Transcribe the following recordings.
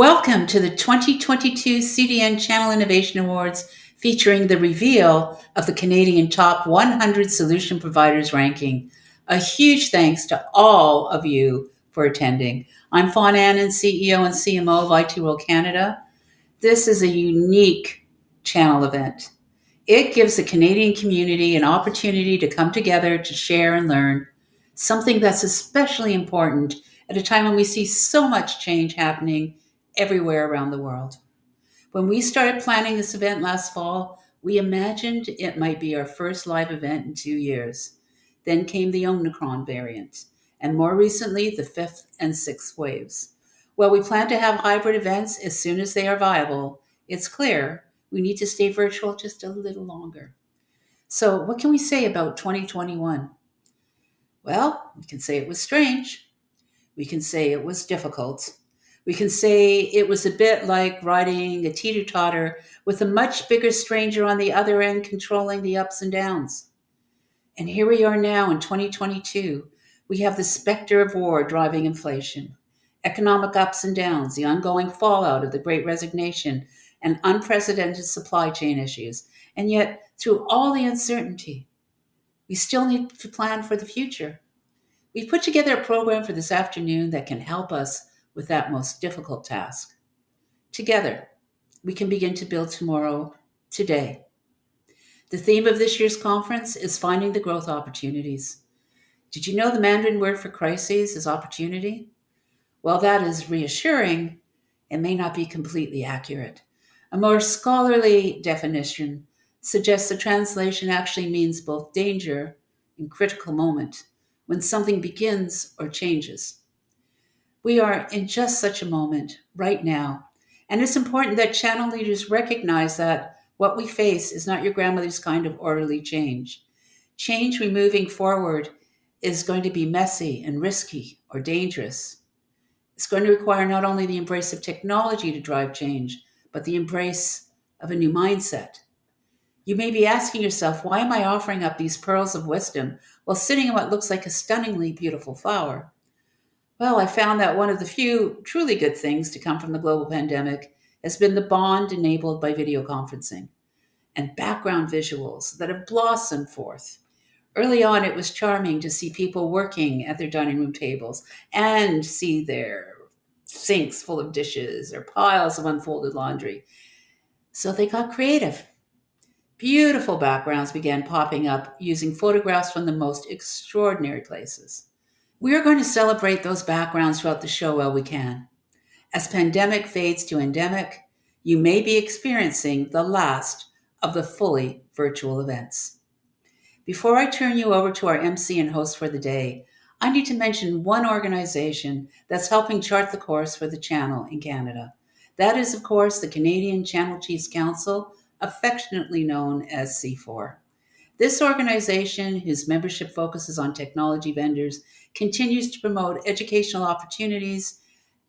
Welcome to the 2022 CDN Channel Innovation Awards featuring the reveal of the Canadian Top 100 Solution Providers ranking. A huge thanks to all of you for attending. I'm Fawn Annan, CEO and CMO of IT World Canada. This is a unique channel event. It gives the Canadian community an opportunity to come together to share and learn, something that's especially important at a time when we see so much change happening everywhere around the world. When we started planning this event last fall, we imagined it might be our first live event in 2 years. Then came the Omicron variant, and more recently, the fifth and sixth waves. While we plan to have hybrid events as soon as they are viable, it's clear we need to stay virtual just a little longer. So, what can we say about 2021? Well, we can say it was strange. We can say it was difficult. We can say it was a bit like riding a teeter-totter with a much bigger stranger on the other end controlling the ups and downs. And here we are now in 2022. We have the specter of war driving inflation, economic ups and downs, the ongoing fallout of the Great Resignation, and unprecedented supply chain issues. And yet, through all the uncertainty, we still need to plan for the future. We've put together a program for this afternoon that can help us with that most difficult task. Together, we can begin to build tomorrow, today. The theme of this year's conference is finding the growth opportunities. Did you know the Mandarin word for crises is opportunity? While that is reassuring, it may not be completely accurate. A more scholarly definition suggests the translation actually means both danger and critical moment, when something begins or changes. We are in just such a moment right now, and it's important that channel leaders recognize that what we face is not your grandmother's kind of orderly change. Change we moving forward is going to be messy and risky or dangerous. It's going to require not only the embrace of technology to drive change, but the embrace of a new mindset. You may be asking yourself, why am I offering up these pearls of wisdom while sitting in what looks like a stunningly beautiful flower? Well, I found that one of the few truly good things to come from the global pandemic has been the bond enabled by video conferencing and background visuals that have blossomed forth. Early on, it was charming to see people working at their dining room tables and see their sinks full of dishes or piles of unfolded laundry. So they got creative. Beautiful backgrounds began popping up using photographs from the most extraordinary places. We are going to celebrate those backgrounds throughout the show while we can. As pandemic fades to endemic, you may be experiencing the last of the fully virtual events. Before I turn you over to our MC and host for the day, I need to mention one organization that's helping chart the course for the channel in Canada. That is, of course, the Canadian Channel Chiefs Council, affectionately known as C4. This organization, whose membership focuses on technology vendors, continues to promote educational opportunities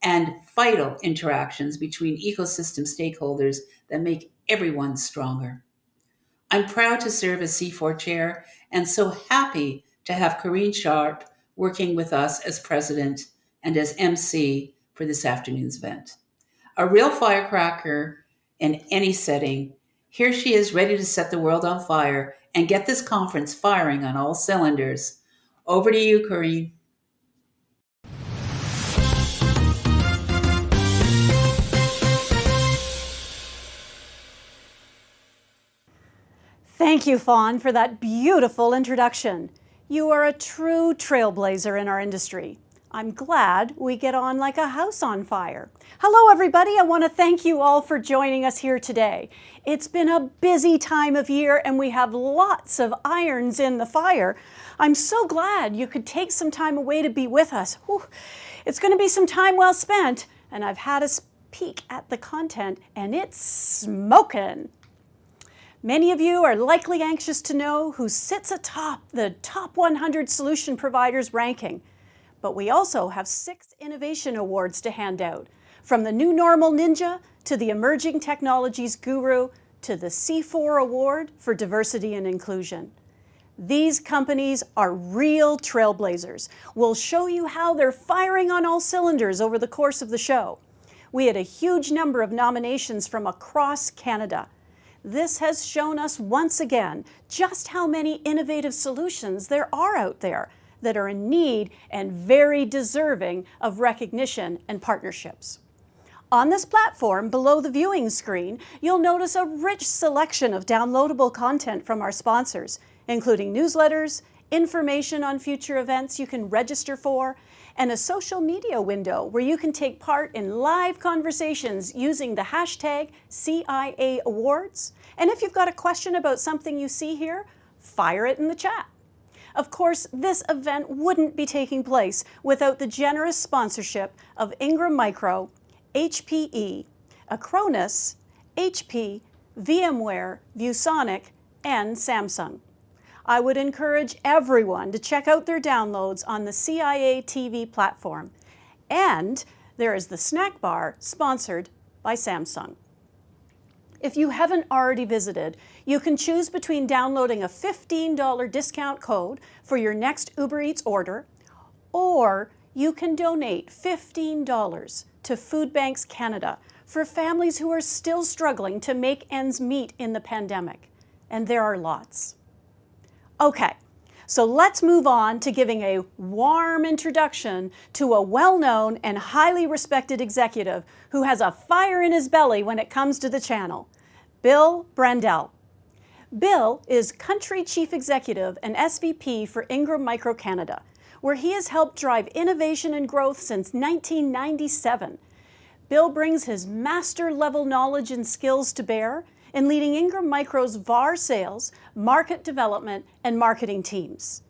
and vital interactions between ecosystem stakeholders that make everyone stronger. I'm proud to serve as C4 chair and so happy to have Corinne Sharp working with us as president and as MC for this afternoon's event. A real firecracker in any setting, here she is ready to set the world on fire and get this conference firing on all cylinders. Over to you, Corinne. Thank you, Fawn, for that beautiful introduction. You are a true trailblazer in our industry. I'm glad we get on like a house on fire. Hello, everybody. I want to thank you all for joining us here today. It's been a busy time of year and we have lots of irons in the fire. I'm so glad you could take some time away to be with us. Whew. It's going to be some time well spent, and I've had a peek at the content and it's smoking. Many of you are likely anxious to know who sits atop the top 100 solution providers ranking. But we also have 6 innovation awards to hand out, from the New Normal Ninja to the Emerging Technologies Guru to the C4 Award for Diversity and Inclusion. These companies are real trailblazers. We'll show you how they're firing on all cylinders over the course of the show. We had a huge number of nominations from across Canada. This has shown us once again just how many innovative solutions there are out there that are in need and very deserving of recognition and partnerships. On this platform, below the viewing screen, you'll notice a rich selection of downloadable content from our sponsors, including newsletters, information on future events you can register for, and a social media window where you can take part in live conversations using the hashtag CIA Awards. And if you've got a question about something you see here, fire it in the chat. Of course, this event wouldn't be taking place without the generous sponsorship of Ingram Micro, HPE, Acronis, HP, VMware, ViewSonic, and Samsung. I would encourage everyone to check out their downloads on the CIA TV platform. And there is the snack bar sponsored by Samsung. If you haven't already visited, you can choose between downloading a $15 discount code for your next Uber Eats order, or you can donate $15 to Food Banks Canada for families who are still struggling to make ends meet in the pandemic. And there are lots. Okay, so let's move on to giving a warm introduction to a well-known and highly respected executive who has a fire in his belly when it comes to the channel, Bill Brandell. Bill is Country Chief Executive and SVP for Ingram Micro Canada, where he has helped drive innovation and growth since 1997. Bill brings his master-level knowledge and skills to bear in leading Ingram Micro's VAR sales, market development, and marketing teams.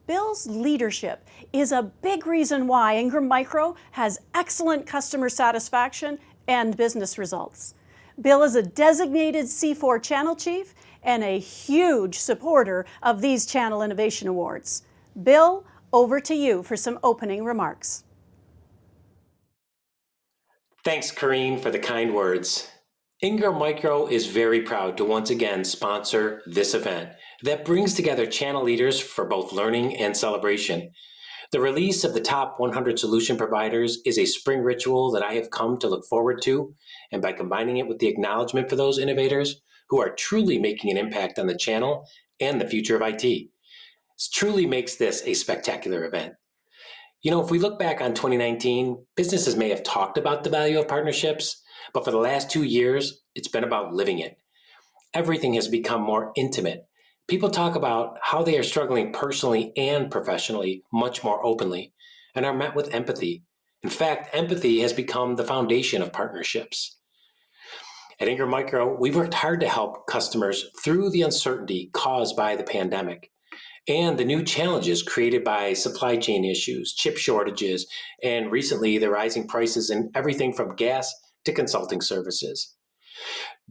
Bill's leadership is a big reason why Ingram Micro has excellent customer satisfaction and business results. Bill is a designated C4 channel chief and a huge supporter of these Channel Innovation Awards. Bill, over to you for some opening remarks. Thanks, Corrine, for the kind words. Ingram Micro is very proud to once again sponsor this event that brings together channel leaders for both learning and celebration. The release of the top 100 solution providers is a spring ritual that I have come to look forward to, and by combining it with the acknowledgement for those innovators who are truly making an impact on the channel and the future of IT, it truly makes this a spectacular event. You know, if we look back on 2019, businesses may have talked about the value of partnerships, but for the last 2 years, it's been about living it. Everything has become more intimate. People talk about how they are struggling personally and professionally much more openly and are met with empathy. In fact, empathy has become the foundation of partnerships. At Ingram Micro, we've worked hard to help customers through the uncertainty caused by the pandemic and the new challenges created by supply chain issues, chip shortages, and recently the rising prices in everything from gas to consulting services.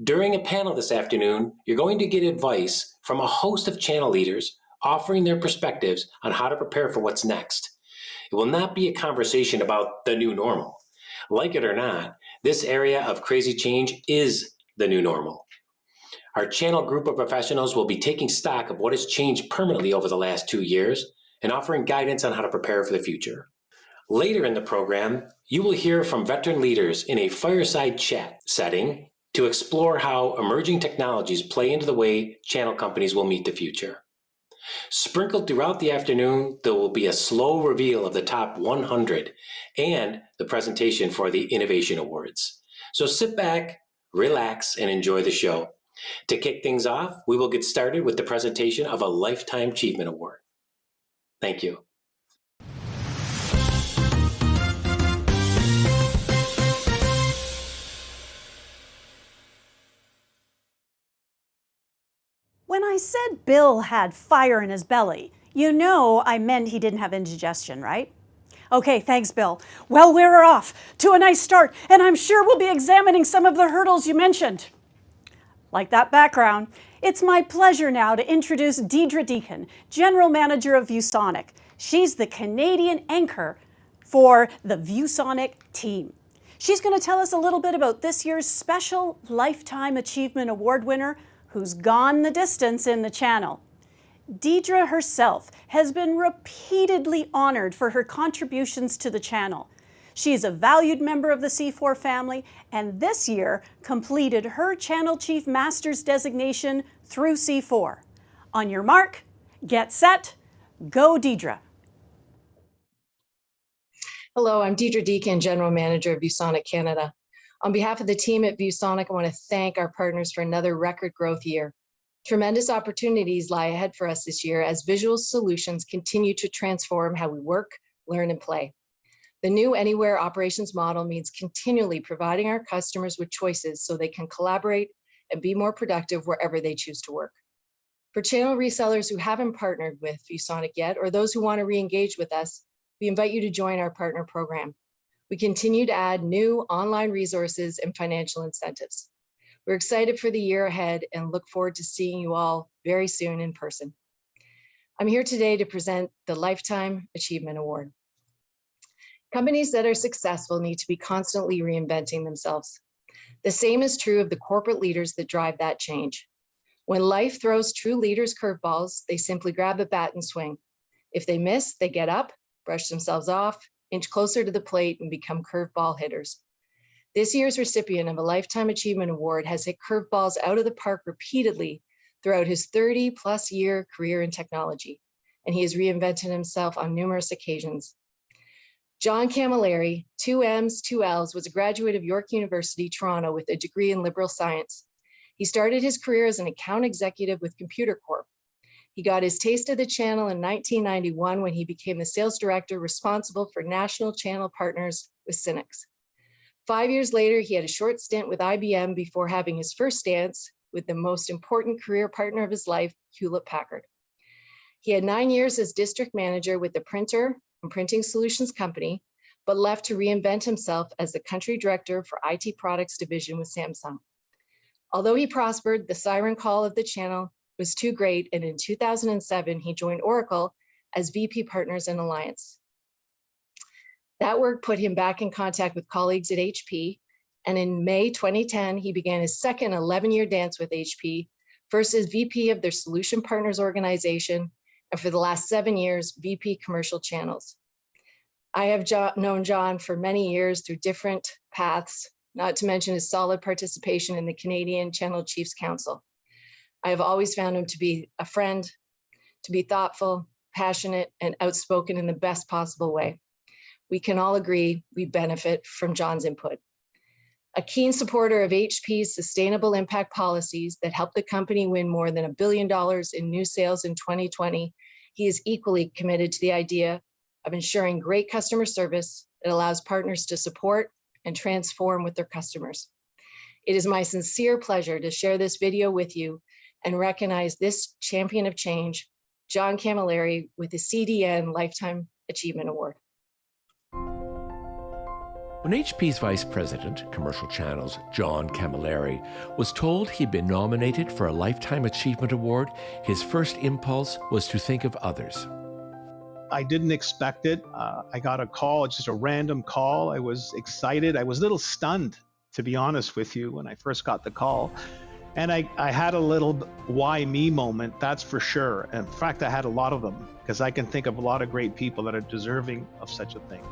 During a panel this afternoon, you're going to get advice from a host of channel leaders offering their perspectives on how to prepare for what's next. It will not be a conversation about the new normal. Like it or not, this area of crazy change is the new normal. Our channel group of professionals will be taking stock of what has changed permanently over the last 2 years and offering guidance on how to prepare for the future. Later in the program, you will hear from veteran leaders in a fireside chat setting to explore how emerging technologies play into the way channel companies will meet the future. Sprinkled throughout the afternoon, there will be a slow reveal of the top 100 and the presentation for the Innovation Awards. So sit back, relax, and enjoy the show. To kick things off, we will get started with the presentation of a Lifetime Achievement Award. Thank you. When I said Bill had fire in his belly, you know I meant he didn't have indigestion, right? Okay, thanks, Bill. Well, we're off to a nice start, and I'm sure we'll be examining some of the hurdles you mentioned. Like that background, it's my pleasure now to introduce Deidre Deacon, General Manager of ViewSonic. She's the Canadian anchor for the ViewSonic team. She's going to tell us a little bit about this year's special Lifetime Achievement Award winner who's gone the distance in the channel. Deidre herself has been repeatedly honored for her contributions to the channel. She is a valued member of the C4 family, and this year completed her Channel Chief Master's designation through C4. On your mark, get set, go Deidre. Hello, I'm Deidre Deacon, General Manager of ViewSonic Canada. On behalf of the team at ViewSonic, I want to thank our partners for another record growth year. Tremendous opportunities lie ahead for us this year as visual solutions continue to transform how we work, learn, and play. The new Anywhere operations model means continually providing our customers with choices so they can collaborate and be more productive wherever they choose to work. For channel resellers who haven't partnered with ViewSonic yet, or those who want to re-engage with us, we invite you to join our partner program. We continue to add new online resources and financial incentives. We're excited for the year ahead and look forward to seeing you all very soon in person. I'm here today to present the Lifetime Achievement Award. Companies that are successful need to be constantly reinventing themselves. The same is true of the corporate leaders that drive that change. When life throws true leaders curveballs, they simply grab a bat and swing. If they miss, they get up, brush themselves off, inch closer to the plate, and become curveball hitters. This year's recipient of a Lifetime Achievement Award has hit curveballs out of the park repeatedly throughout his 30-plus year career in technology, and he has reinvented himself on numerous occasions. John Camilleri, 2 M's, 2 L's, was a graduate of York University, Toronto, with a degree in liberal science. He started his career as an account executive with Computer Corp. He got his taste of the channel in 1991 when he became the sales director responsible for national channel partners with Synnex. 5 years later, he had a short stint with IBM before having his first dance with the most important career partner of his life, Hewlett-Packard. He had 9 years as district manager with the Printer and Printing Solutions Company, but left to reinvent himself as the country director for IT products division with Samsung. Although he prospered, the siren call of the channel was too great, and in 2007, he joined Oracle as VP Partners and Alliance. That work put him back in contact with colleagues at HP, and in May 2010, he began his second 11-year dance with HP, first as VP of their Solution Partners organization, and for the last 7 years, VP Commercial Channels. I have known John for many years through different paths, not to mention his solid participation in the Canadian Channel Chiefs Council. I have always found him to be a friend, to be thoughtful, passionate, and outspoken in the best possible way. We can all agree we benefit from John's input. A keen supporter of HP's sustainable impact policies that helped the company win more than $1 billion in new sales in 2020, he is equally committed to the idea of ensuring great customer service that allows partners to support and transform with their customers. It is my sincere pleasure to share this video with you and recognize this champion of change, John Camilleri, with the CDN Lifetime Achievement Award. When HP's Vice President, Commercial Channels, John Camilleri, was told he'd been nominated for a Lifetime Achievement Award, his first impulse was to think of others. I didn't expect it. I got a call, just a random call. I was excited. I was a little stunned, to be honest with you, when I first got the call. And I had a little why me moment, that's for sure. In fact, I had a lot of them because I can think of a lot of great people that are deserving of such a thing.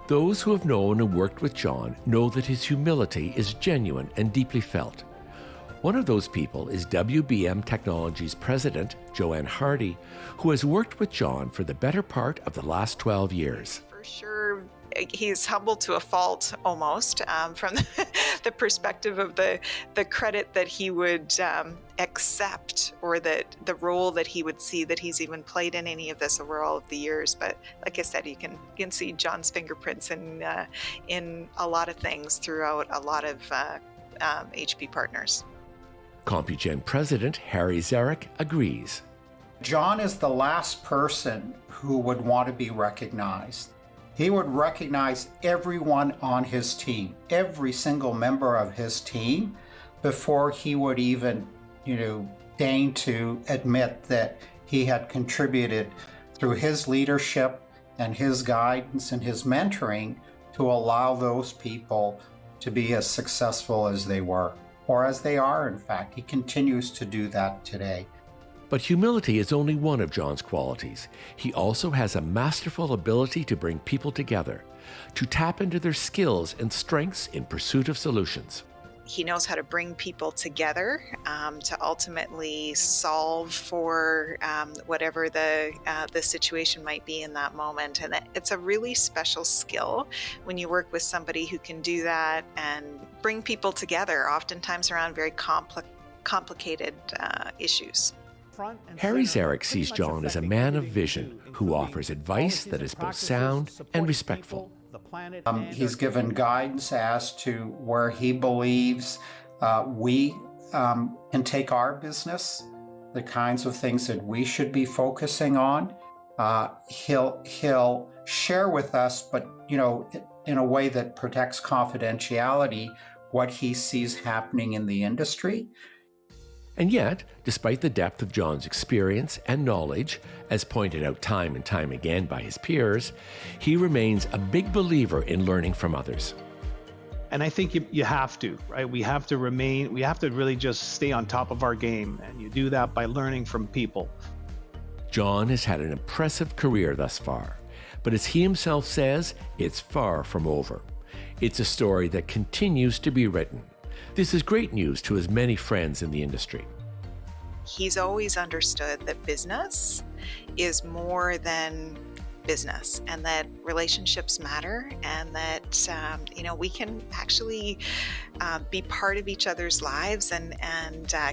Those who have known and worked with John know that his humility is genuine and deeply felt. One of those people is WBM Technologies President, Joanne Hardy, who has worked with John for the better part of the last 12 years. For sure, he's humble to a fault almost, from the perspective of the credit that he would accept, or that the role that he would see that he's even played in any of this over all of the years. But like I said, you can see John's fingerprints in a lot of things throughout a lot of HP partners. CompuGen President Harry Zarek agrees. John is the last person who would want to be recognized. He would recognize everyone on his team, every single member of his team, before he would even, deign to admit that he had contributed through his leadership and his guidance and his mentoring to allow those people to be as successful as they were, or as they are, in fact. He continues to do that today. But humility is only one of John's qualities. He also has a masterful ability to bring people together, to tap into their skills and strengths in pursuit of solutions. He knows how to bring people together to ultimately solve for whatever the situation might be in that moment. And it's a really special skill when you work with somebody who can do that and bring people together, oftentimes around very complicated issues. Harry Zarek sees John as a man of vision who offers advice that is both sound and respectful. He's given guidance as to where he believes we can take our business, the kinds of things that we should be focusing on. He'll share with us, but in a way that protects confidentiality, what he sees happening in the industry. And yet, despite the depth of John's experience and knowledge, as pointed out time and time again by his peers, he remains a big believer in learning from others. And I think you have to, right? We have to really just stay on top of our game. And you do that by learning from people. John has had an impressive career thus far, but as he himself says, it's far from over. It's a story that continues to be written. This is great news to his many friends in the industry. He's always understood that business is more than business, and that relationships matter, and that we can actually be part of each other's lives and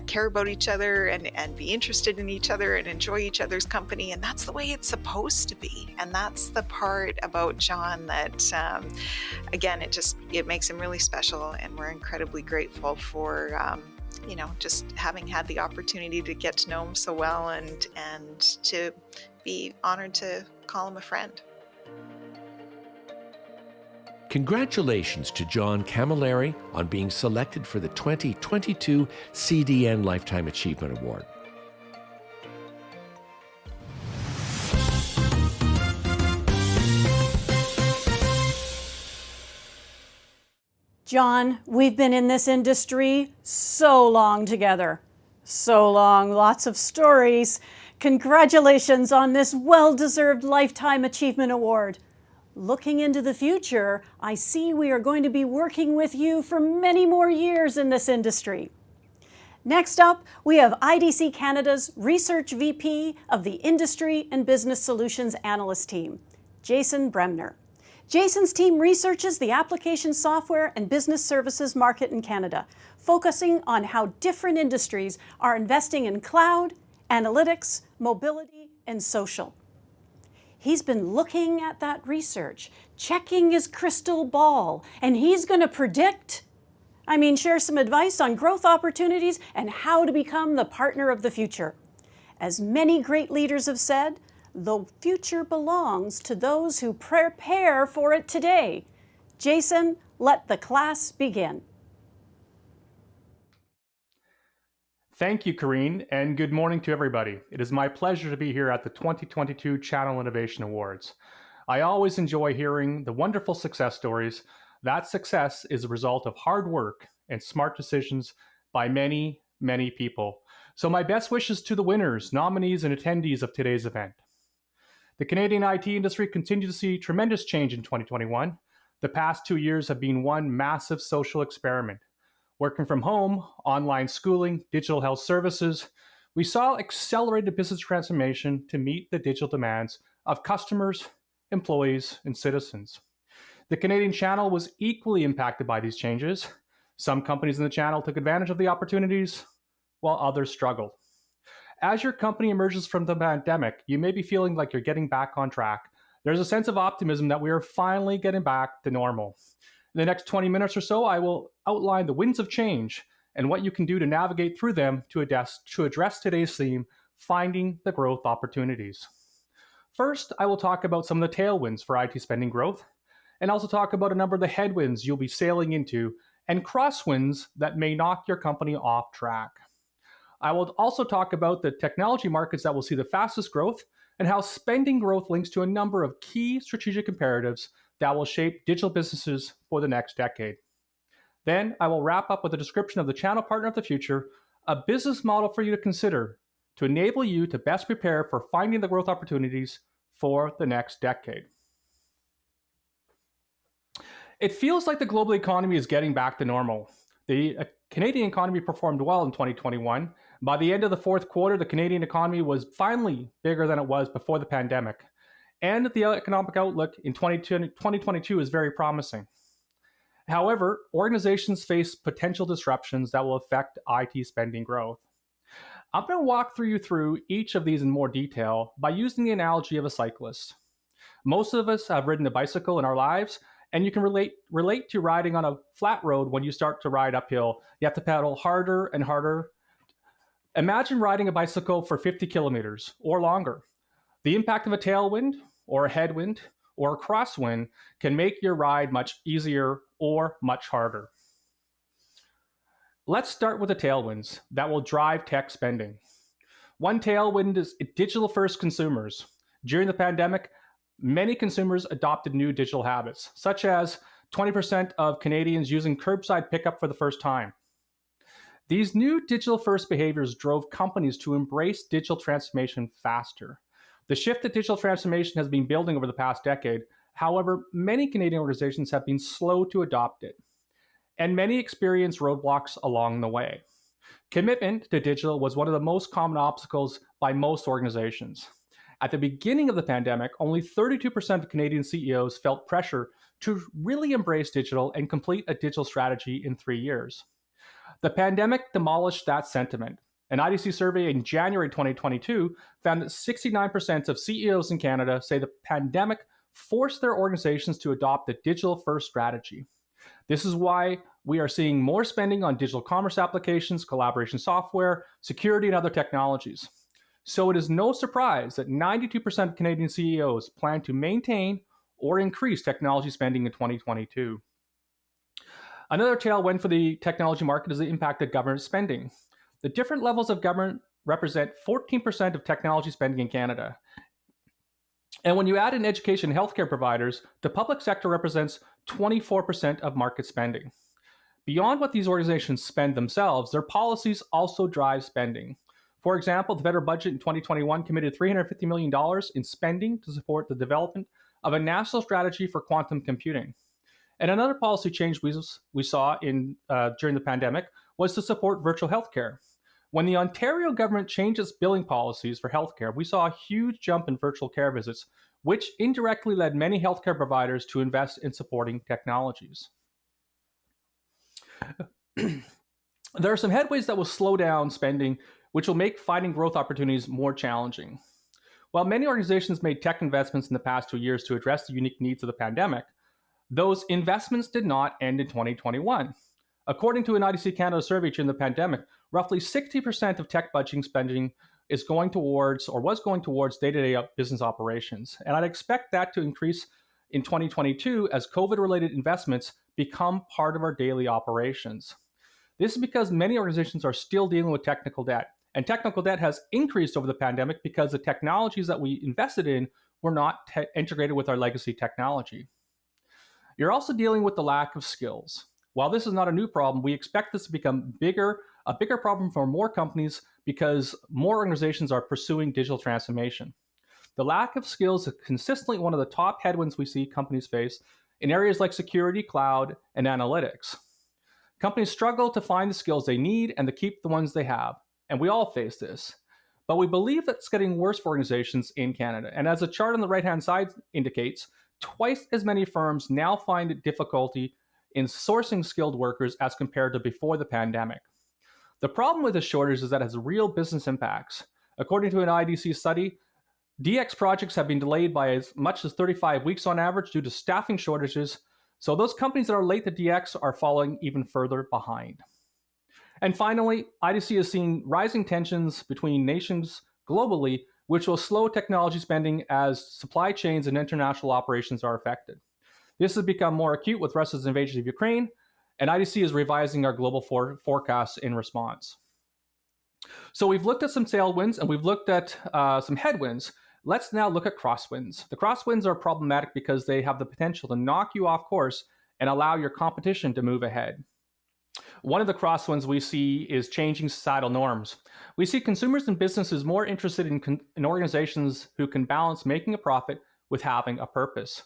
care about each other and be interested in each other and enjoy each other's company, and that's the way it's supposed to be. And that's the part about John that again, it makes him really special, and we're incredibly grateful for just having had the opportunity to get to know him so well and to be honored to call him a friend. Congratulations to John Camilleri on being selected for the 2022 CDN Lifetime Achievement Award. John, we've been in this industry so long together. So long, lots of stories. Congratulations on this well-deserved Lifetime Achievement Award. Looking into the future, I see we are going to be working with you for many more years in this industry. Next up, we have IDC Canada's Research VP of the Industry and Business Solutions Analyst Team, Jason Bremner. Jason's team researches the application software and business services market in Canada, focusing on how different industries are investing in cloud, analytics, mobility, and social. He's been looking at that research, checking his crystal ball, and he's going to share some advice on growth opportunities and how to become the partner of the future. As many great leaders have said, the future belongs to those who prepare for it today. Jason, let the class begin. Thank you, Karine, and good morning to everybody. It is my pleasure to be here at the 2022 Channel Innovation Awards. I always enjoy hearing the wonderful success stories. That success is a result of hard work and smart decisions by many, many people. So my best wishes to the winners, nominees, and attendees of today's event. The Canadian IT industry continued to see tremendous change in 2021. The past 2 years have been one massive social experiment. Working from home, online schooling, digital health services, we saw accelerated business transformation to meet the digital demands of customers, employees, and citizens. The Canadian channel was equally impacted by these changes. Some companies in the channel took advantage of the opportunities, while others struggled. As your company emerges from the pandemic, you may be feeling like you're getting back on track. There's a sense of optimism that we are finally getting back to normal. In the next 20 minutes or so, I will outline the winds of change and what you can do to navigate through them to address today's theme, finding the growth opportunities. First, I will talk about some of the tailwinds for IT spending growth, and also talk about a number of the headwinds you'll be sailing into and crosswinds that may knock your company off track. I will also talk about the technology markets that will see the fastest growth and how spending growth links to a number of key strategic imperatives that will shape digital businesses for the next decade. Then I will wrap up with a description of the channel partner of the future, a business model for you to consider to enable you to best prepare for finding the growth opportunities for the next decade. It feels like the global economy is getting back to normal. The Canadian economy performed well in 2021. By the end of the fourth quarter, the Canadian economy was finally bigger than it was before the pandemic. And the economic outlook in 2022 is very promising. However, organizations face potential disruptions that will affect IT spending growth. I'm going to walk you through each of these in more detail by using the analogy of a cyclist. Most of us have ridden a bicycle in our lives, and you can relate to riding on a flat road. When you start to ride uphill, you have to pedal harder and harder. Imagine riding a bicycle for 50 kilometers or longer. The impact of a tailwind or a headwind or a crosswind can make your ride much easier or much harder. Let's start with the tailwinds that will drive tech spending. One tailwind is digital-first consumers. During the pandemic, many consumers adopted new digital habits, such as 20% of Canadians using curbside pickup for the first time. These new digital-first behaviors drove companies to embrace digital transformation faster. The shift to digital transformation has been building over the past decade. However, many Canadian organizations have been slow to adopt it, and many experience roadblocks along the way. Commitment to digital was one of the most common obstacles by most organizations. At the beginning of the pandemic, only 32% of Canadian CEOs felt pressure to really embrace digital and complete a digital strategy in 3 years. The pandemic demolished that sentiment. An IDC survey in January 2022 found that 69% of CEOs in Canada say the pandemic forced their organizations to adopt a digital-first strategy. This is why we are seeing more spending on digital commerce applications, collaboration software, security, and other technologies. So it is no surprise that 92% of Canadian CEOs plan to maintain or increase technology spending in 2022. Another tailwind for the technology market is the impact of government spending. The different levels of government represent 14% of technology spending in Canada. And when you add in education and healthcare providers, the public sector represents 24% of market spending. Beyond what these organizations spend themselves, their policies also drive spending. For example, the federal budget in 2021 committed $350 million in spending to support the development of a national strategy for quantum computing. And another policy change we saw during the pandemic was to support virtual healthcare. When the Ontario government changed its billing policies for healthcare, we saw a huge jump in virtual care visits, which indirectly led many healthcare providers to invest in supporting technologies. There are some headways that will slow down spending, which will make finding growth opportunities more challenging. While many organizations made tech investments in the past 2 years to address the unique needs of the pandemic, those investments did not end in 2021. According to an IDC Canada survey during the pandemic, roughly 60% of tech budgeting spending was going towards day-to-day business operations. And I'd expect that to increase in 2022 as COVID-related investments become part of our daily operations. This is because many organizations are still dealing with technical debt. And technical debt has increased over the pandemic because the technologies that we invested in were not integrated with our legacy technology. You're also dealing with the lack of skills. While this is not a new problem, we expect this to become a bigger problem for more companies because more organizations are pursuing digital transformation. The lack of skills is consistently one of the top headwinds we see companies face in areas like security, cloud, and analytics. Companies struggle to find the skills they need and to keep the ones they have, and we all face this. But we believe that it's getting worse for organizations in Canada. And as the chart on the right-hand side indicates, twice as many firms now find it difficulty in sourcing skilled workers as compared to before the pandemic. The problem with this shortage is that it has real business impacts. According to an IDC study, DX projects have been delayed by as much as 35 weeks on average due to staffing shortages, so those companies that are late to DX are falling even further behind. And finally, IDC is seeing rising tensions between nations globally, which will slow technology spending as supply chains and international operations are affected. This has become more acute with Russia's invasion of Ukraine, and IDC is revising our global forecasts in response. So we've looked at some tailwinds and we've looked at some headwinds. Let's now look at crosswinds. The crosswinds are problematic because they have the potential to knock you off course and allow your competition to move ahead. One of the crosswinds we see is changing societal norms. We see consumers and businesses more interested in organizations who can balance making a profit with having a purpose.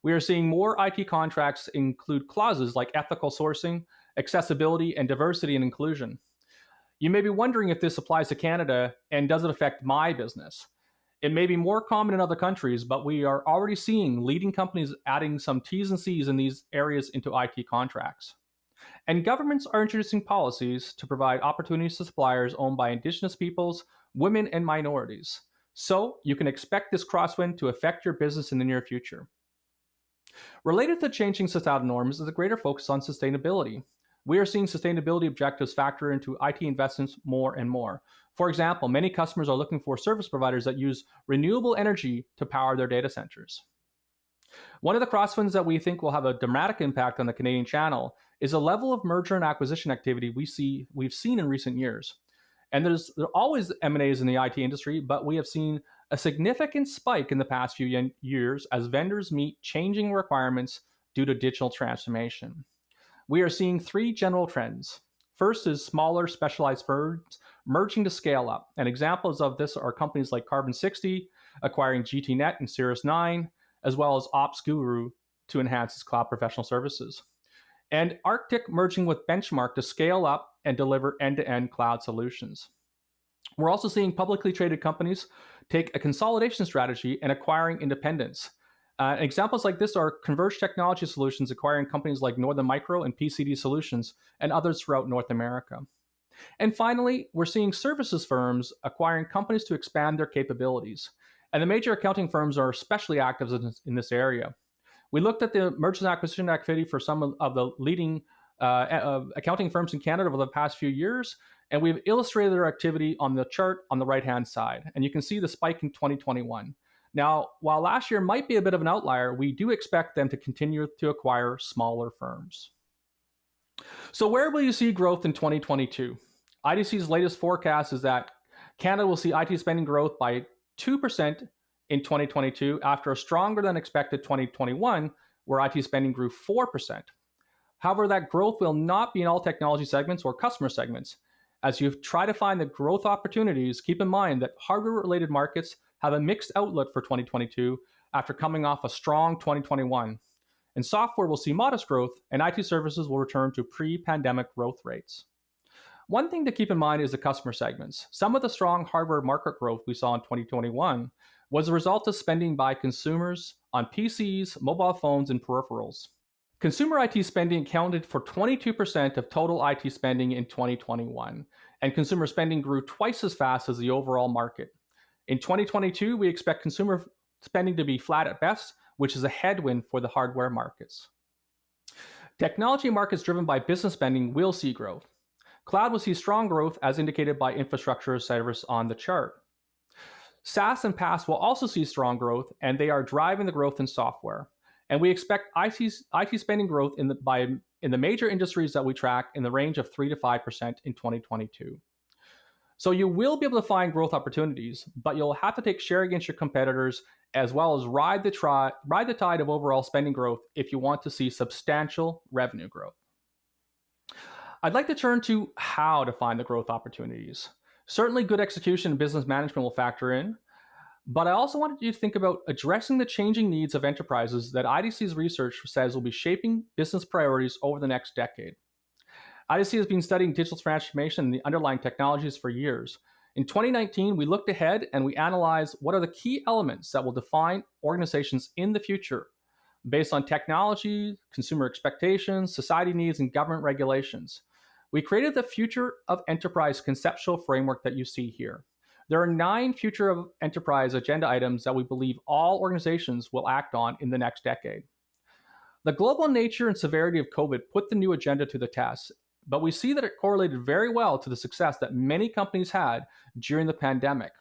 We are seeing more IT contracts include clauses like ethical sourcing, accessibility, and diversity and inclusion. You may be wondering if this applies to Canada and does it affect my business? It may be more common in other countries, but we are already seeing leading companies adding some T's and C's in these areas into IT contracts. And governments are introducing policies to provide opportunities to suppliers owned by Indigenous peoples, women, and minorities. So you can expect this crosswind to affect your business in the near future. Related to changing societal norms is a greater focus on sustainability. We are seeing sustainability objectives factor into IT investments more and more. For example, many customers are looking for service providers that use renewable energy to power their data centers. One of the crosswinds that we think will have a dramatic impact on the Canadian channel is the level of merger and acquisition activity we've seen in recent years. And there are always M&As in the IT industry, but we have seen a significant spike in the past few years as vendors meet changing requirements due to digital transformation. We are seeing three general trends. First is smaller specialized firms merging to scale up. And examples of this are companies like Carbon 60 acquiring GTNet and Cirrus 9, as well as OpsGuru to enhance its cloud professional services. And Arctic merging with Benchmark to scale up and deliver end-to-end cloud solutions. We're also seeing publicly traded companies take a consolidation strategy and acquiring independents. Examples like this are Converged Technology Solutions acquiring companies like Northern Micro and PCD Solutions and others throughout North America. And finally, we're seeing services firms acquiring companies to expand their capabilities. And the major accounting firms are especially active in this area. We looked at the mergers and acquisition activity for some of the leading accounting firms in Canada over the past few years, and we've illustrated their activity on the chart on the right-hand side. And you can see the spike in 2021. Now, while last year might be a bit of an outlier, we do expect them to continue to acquire smaller firms. So where will you see growth in 2022? IDC's latest forecast is that Canada will see IT spending growth by 2% in 2022 after a stronger than expected 2021, where IT spending grew 4%. However, that growth will not be in all technology segments or customer segments. As you try to find the growth opportunities, keep in mind that hardware-related markets have a mixed outlook for 2022 after coming off a strong 2021. And software will see modest growth, and IT services will return to pre-pandemic growth rates. One thing to keep in mind is the customer segments. Some of the strong hardware market growth we saw in 2021 was a result of spending by consumers on PCs, mobile phones, and peripherals. Consumer IT spending accounted for 22% of total IT spending in 2021, and consumer spending grew twice as fast as the overall market. In 2022, we expect consumer spending to be flat at best, which is a headwind for the hardware markets. Technology markets driven by business spending will see growth. Cloud will see strong growth as indicated by infrastructure as service on the chart. SaaS and PaaS will also see strong growth, and they are driving the growth in software. And we expect IT spending growth in the major industries that we track in the range of 3 to 5% in 2022. So you will be able to find growth opportunities, but you'll have to take share against your competitors as well as ride the tide of overall spending growth if you want to see substantial revenue growth. I'd like to turn to how to find the growth opportunities. Certainly good execution and business management will factor in, but I also wanted you to think about addressing the changing needs of enterprises that IDC's research says will be shaping business priorities over the next decade. IDC has been studying digital transformation and the underlying technologies for years. In 2019, we looked ahead and we analyzed what are the key elements that will define organizations in the future based on technology, consumer expectations, society needs, and government regulations. We created the Future of Enterprise conceptual framework that you see here. There are 9 Future of Enterprise agenda items that we believe all organizations will act on in the next decade. The global nature and severity of COVID put the new agenda to the test, but we see that it correlated very well to the success that many companies had during the pandemic.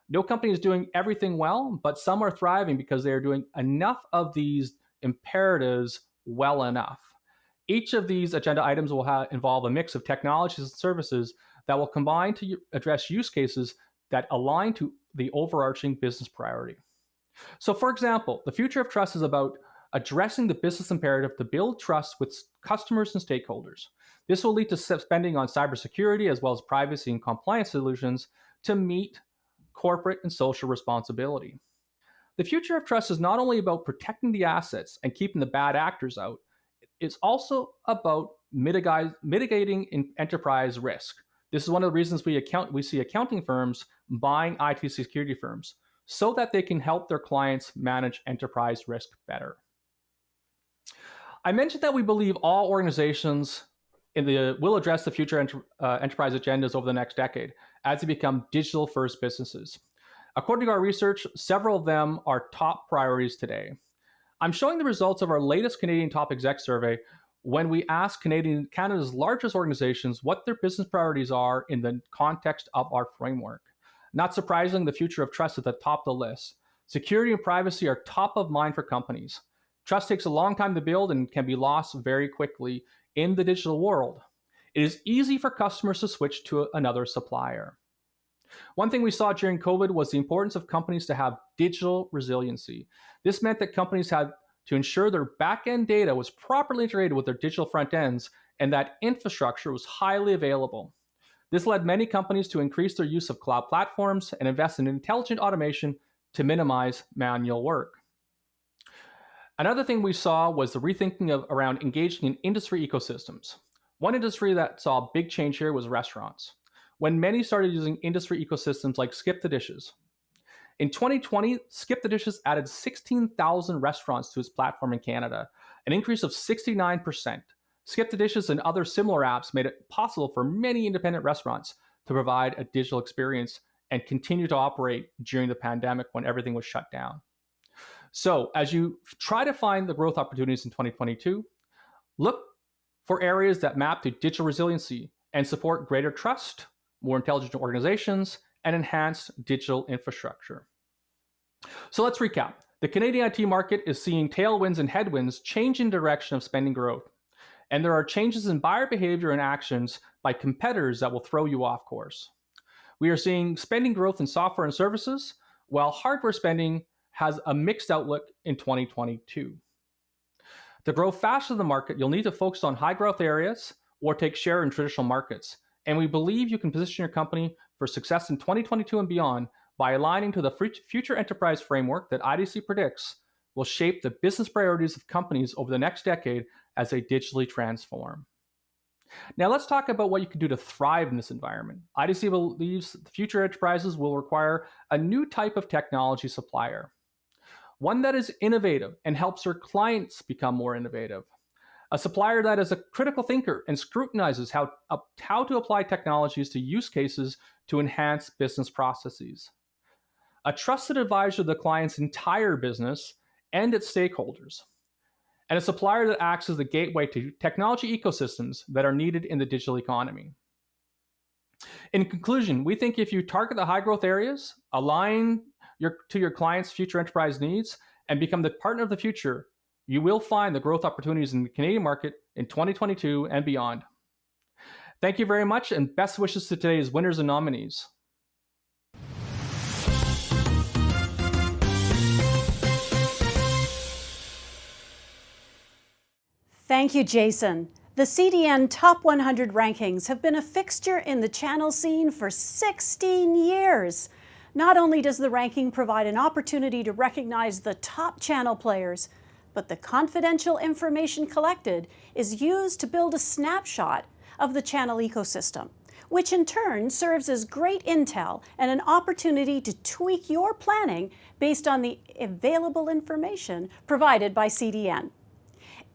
No company is doing everything well, but some are thriving because they are doing enough of these imperatives well enough. Each of these agenda items will involve a mix of technologies and services that will combine to address use cases that align to the overarching business priority. So for example, the future of trust is about addressing the business imperative to build trust with customers and stakeholders. This will lead to spending on cybersecurity as well as privacy and compliance solutions to meet corporate and social responsibility. The future of trust is not only about protecting the assets and keeping the bad actors out, it's also about mitigating enterprise risk. This is one of the reasons we see accounting firms buying IT security firms so that they can help their clients manage enterprise risk better. I mentioned that we believe all organizations will address the future enterprise agendas over the next decade as they become digital-first businesses. According to our research, several of them are top priorities today. I'm showing the results of our latest Canadian Top Exec survey when we asked Canada's largest organizations what their business priorities are in the context of our framework. Not surprisingly, the future of trust is at the top of the list. Security and privacy are top of mind for companies. Trust takes a long time to build and can be lost very quickly in the digital world. It is easy for customers to switch to another supplier. One thing we saw during COVID was the importance of companies to have digital resiliency. This meant that companies had to ensure their back-end data was properly integrated with their digital front ends and that infrastructure was highly available. This led many companies to increase their use of cloud platforms and invest in intelligent automation to minimize manual work. Another thing we saw was the rethinking around engaging in industry ecosystems. One industry that saw a big change here was restaurants, when many started using industry ecosystems like Skip the Dishes. In 2020, Skip the Dishes added 16,000 restaurants to its platform in Canada, an increase of 69%. Skip the Dishes and other similar apps made it possible for many independent restaurants to provide a digital experience and continue to operate during the pandemic when everything was shut down. So as you try to find the growth opportunities in 2022, look for areas that map to digital resiliency and support greater trust, more intelligent organizations, and enhanced digital infrastructure. So let's recap. The Canadian IT market is seeing tailwinds and headwinds change in direction of spending growth. And there are changes in buyer behavior and actions by competitors that will throw you off course. We are seeing spending growth in software and services, while hardware spending has a mixed outlook in 2022. To grow faster than the market, you'll need to focus on high growth areas or take share in traditional markets. And we believe you can position your company for success in 2022 and beyond by aligning to the future enterprise framework that IDC predicts will shape the business priorities of companies over the next decade as they digitally transform. Now let's talk about what you can do to thrive in this environment. IDC believes the future enterprises will require a new type of technology supplier, one that is innovative and helps their clients become more innovative. A supplier that is a critical thinker and scrutinizes how to apply technologies to use cases to enhance business processes. A trusted advisor to the client's entire business and its stakeholders. And a supplier that acts as the gateway to technology ecosystems that are needed in the digital economy. In conclusion, we think if you target the high growth areas, align to your client's future enterprise needs, and become the partner of the future, you will find the growth opportunities in the Canadian market in 2022 and beyond. Thank you very much, and best wishes to today's winners and nominees. Thank you, Jason. The CDN Top 100 rankings have been a fixture in the channel scene for 16 years. Not only does the ranking provide an opportunity to recognize the top channel players, but the confidential information collected is used to build a snapshot of the channel ecosystem, which in turn serves as great intel and an opportunity to tweak your planning based on the available information provided by CDN.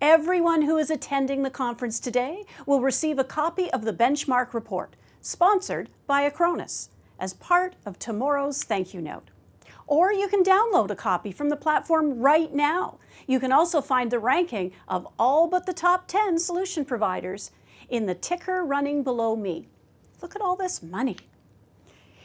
Everyone who is attending the conference today will receive a copy of the benchmark report, sponsored by Acronis, as part of tomorrow's thank you note. Or you can download a copy from the platform right now. You can also find the ranking of all but the top 10 solution providers in the ticker running below me. Look at all this money.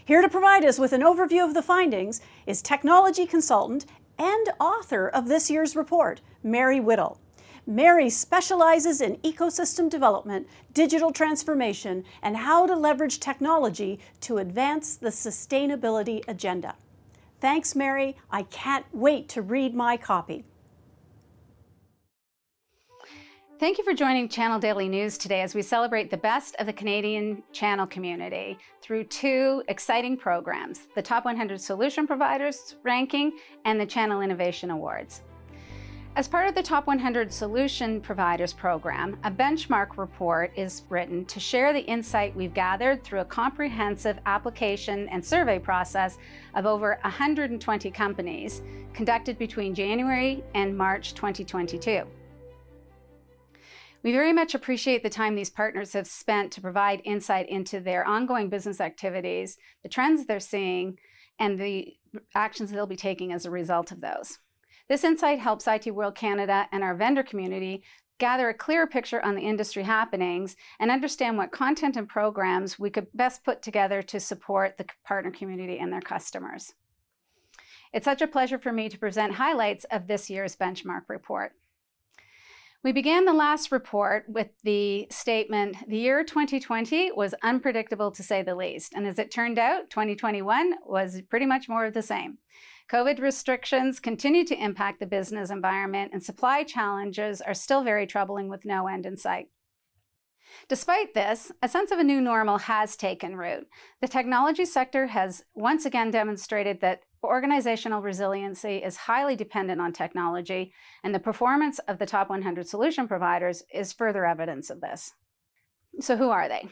Here to provide us with an overview of the findings is technology consultant and author of this year's report, Mary Whittle. Mary specializes in ecosystem development, digital transformation, and how to leverage technology to advance the sustainability agenda. Thanks, Mary. I can't wait to read my copy. Thank you for joining Channel Daily News today as we celebrate the best of the Canadian channel community through two exciting programs, the Top 100 Solution Providers Ranking and the Channel Innovation Awards. As part of the Top 100 Solution Providers program, a benchmark report is written to share the insight we've gathered through a comprehensive application and survey process of over 120 companies conducted between January and March 2022. We very much appreciate the time these partners have spent to provide insight into their ongoing business activities, the trends they're seeing, and the actions they'll be taking as a result of those. This insight helps IT World Canada and our vendor community gather a clearer picture on the industry happenings and understand what content and programs we could best put together to support the partner community and their customers. It's such a pleasure for me to present highlights of this year's benchmark report. We began the last report with the statement, the year 2020 was unpredictable to say the least. And as it turned out, 2021 was pretty much more of the same. COVID restrictions continue to impact the business environment, and supply challenges are still very troubling with no end in sight. Despite this, a sense of a new normal has taken root. The technology sector has once again demonstrated that organizational resiliency is highly dependent on technology, and the performance of the top 100 solution providers is further evidence of this. So who are they?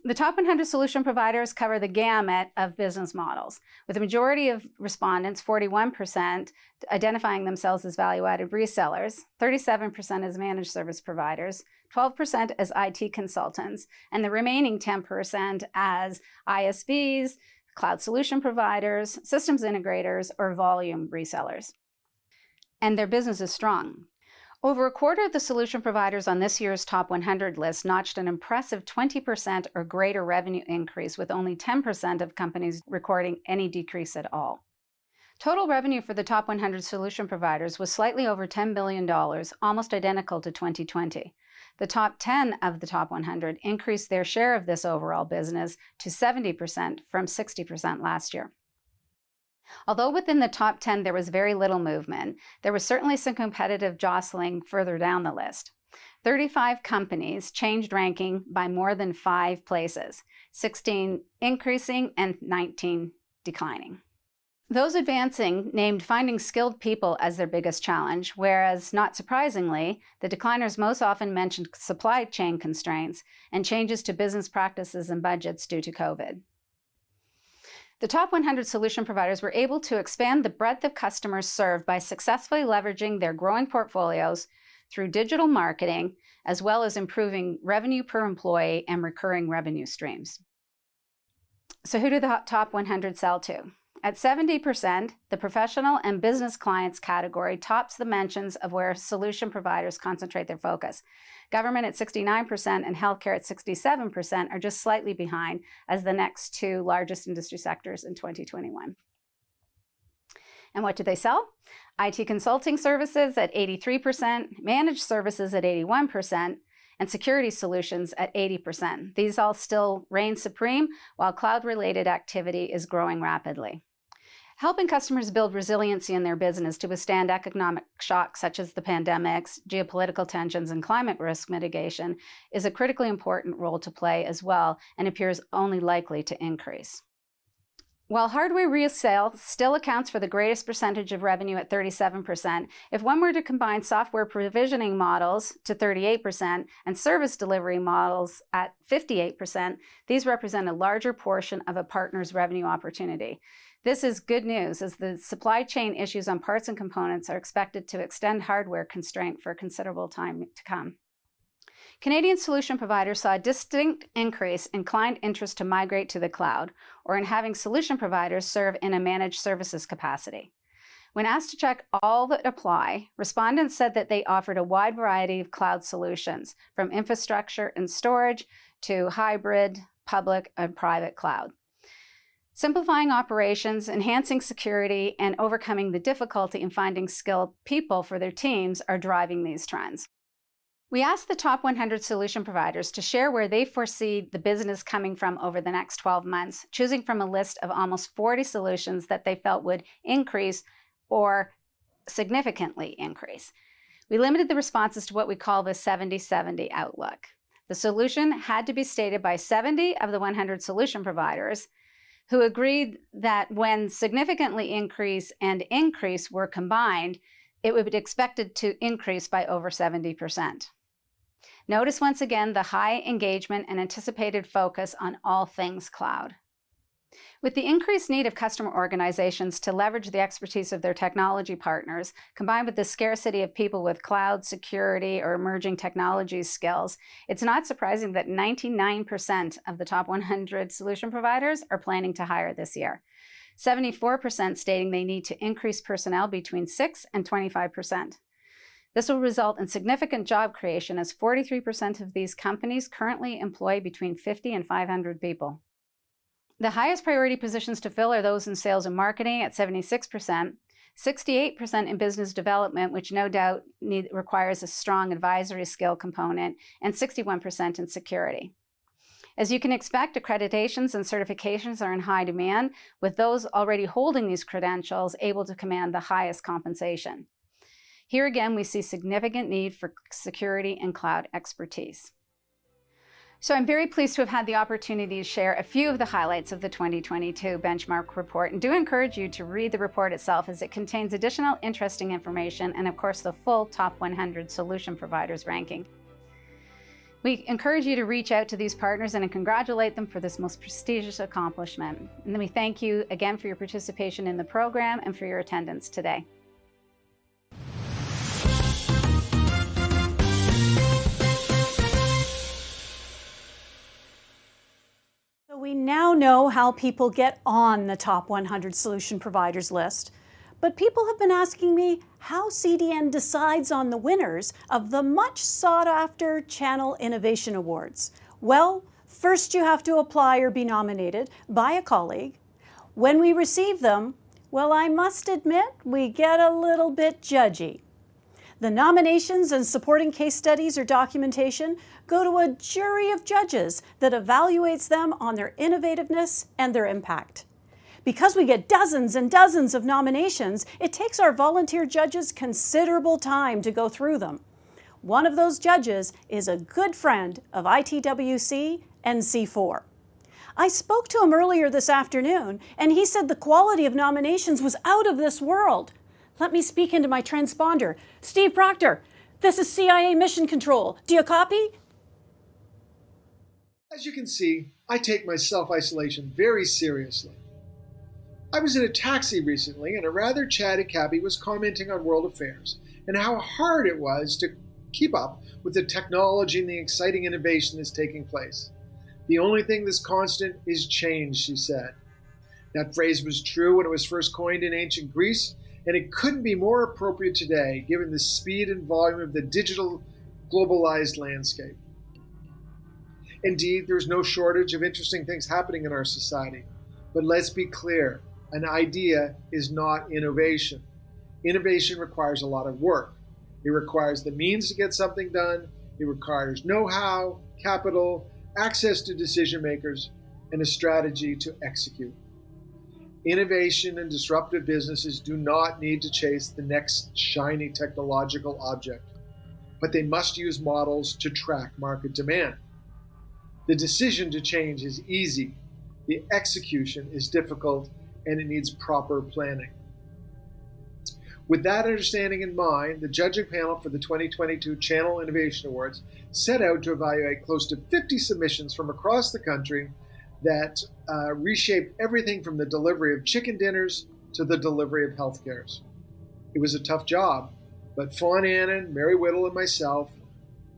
The top 100 solution providers cover the gamut of business models, with a majority of respondents, 41%, identifying themselves as value-added resellers, 37% as managed service providers, 12% as IT consultants, and the remaining 10% as ISVs, cloud solution providers, systems integrators, or volume resellers. And their business is strong. Over a quarter of the solution providers on this year's Top 100 list notched an impressive 20% or greater revenue increase, with only 10% of companies recording any decrease at all. Total revenue for the top 100 solution providers was slightly over $10 billion, almost identical to 2020. The top 10 of the top 100 increased their share of this overall business to 70% from 60% last year. Although within the top 10 there was very little movement, there was certainly some competitive jostling further down the list. 35 companies changed ranking by more than 5 places, 16 increasing and 19 declining. Those advancing named finding skilled people as their biggest challenge, whereas, not surprisingly, the decliners most often mentioned supply chain constraints and changes to business practices and budgets due to COVID. The top 100 solution providers were able to expand the breadth of customers served by successfully leveraging their growing portfolios through digital marketing, as well as improving revenue per employee and recurring revenue streams. So who do the top 100 sell to? At 70%, the professional and business clients category tops the mentions of where solution providers concentrate their focus. Government at 69% and healthcare at 67% are just slightly behind as the next two largest industry sectors in 2021. And what do they sell? IT consulting services at 83%, managed services at 81%, and security solutions at 80%. These all still reign supreme, while cloud-related activity is growing rapidly. Helping customers build resiliency in their business to withstand economic shocks such as the pandemics, geopolitical tensions, and climate risk mitigation is a critically important role to play as well, and appears only likely to increase. While hardware resale still accounts for the greatest percentage of revenue at 37%, if one were to combine software provisioning models to 38% and service delivery models at 58%, these represent a larger portion of a partner's revenue opportunity. This is good news, as the supply chain issues on parts and components are expected to extend hardware constraint for a considerable time to come. Canadian solution providers saw a distinct increase in client interest to migrate to the cloud, or in having solution providers serve in a managed services capacity. When asked to check all that apply, respondents said that they offered a wide variety of cloud solutions, from infrastructure and storage to hybrid, public, and private cloud. Simplifying operations, enhancing security, and overcoming the difficulty in finding skilled people for their teams are driving these trends. We asked the top 100 solution providers to share where they foresee the business coming from over the next 12 months, choosing from a list of almost 40 solutions that they felt would increase or significantly increase. We limited the responses to what we call the 70-70 outlook. The solution had to be stated by 70 of the 100 solution providers who agreed that when significantly increase and increase were combined, it would be expected to increase by over 70%. Notice once again the high engagement and anticipated focus on all things cloud. With the increased need of customer organizations to leverage the expertise of their technology partners, combined with the scarcity of people with cloud security or emerging technologies skills, it's not surprising that 99% of the top 100 solution providers are planning to hire this year. 74% stating they need to increase personnel between 6 and 25%. This will result in significant job creation as 43% of these companies currently employ between 50 and 500 people. The highest priority positions to fill are those in sales and marketing at 76%, 68% in business development, which no doubt requires a strong advisory skill component, and 61% in security. As you can expect, accreditations and certifications are in high demand, with those already holding these credentials able to command the highest compensation. Here again, we see significant need for security and cloud expertise. So I'm very pleased to have had the opportunity to share a few of the highlights of the 2022 benchmark report, and do encourage you to read the report itself as it contains additional interesting information and of course the full top 100 solution providers ranking. We encourage you to reach out to these partners and congratulate them for this most prestigious accomplishment. And then we thank you again for your participation in the program and for your attendance today. So we now know how people get on the top 100 solution providers list, but people have been asking me how CDN decides on the winners of the much sought after Channel Innovation Awards. Well, first you have to apply or be nominated by a colleague. When we receive them, well, I must admit, we get a little bit judgy. The nominations and supporting case studies or documentation go to a jury of judges that evaluates them on their innovativeness and their impact. Because we get dozens and dozens of nominations, it takes our volunteer judges considerable time to go through them. One of those judges is a good friend of ITWC and C4. I spoke to him earlier this afternoon, and he said the quality of nominations was out of this world. Let me speak into my transponder. Steve Proctor, this is CIA Mission Control. Do you copy? As you can see, I take my self-isolation very seriously. I was in a taxi recently, and a rather chatty cabbie was commenting on world affairs and how hard it was to keep up with the technology and the exciting innovation that's taking place. The only thing that's constant is change, she said. That phrase was true when it was first coined in ancient Greece, and it couldn't be more appropriate today, given the speed and volume of the digital, globalized landscape. Indeed, there's no shortage of interesting things happening in our society. But let's be clear, an idea is not innovation. Innovation requires a lot of work. It requires the means to get something done. It requires know-how, capital, access to decision makers, and a strategy to execute. Innovation and disruptive businesses do not need to chase the next shiny technological object, but they must use models to track market demand. The decision to change is easy. The execution is difficult, and it needs proper planning. With that understanding in mind, the judging panel for the 2022 Channel Innovation Awards set out to evaluate close to 50 submissions from across the country that reshaped everything from the delivery of chicken dinners to the delivery of healthcares. It was a tough job, but Fawn Annan, Mary Whittle, and myself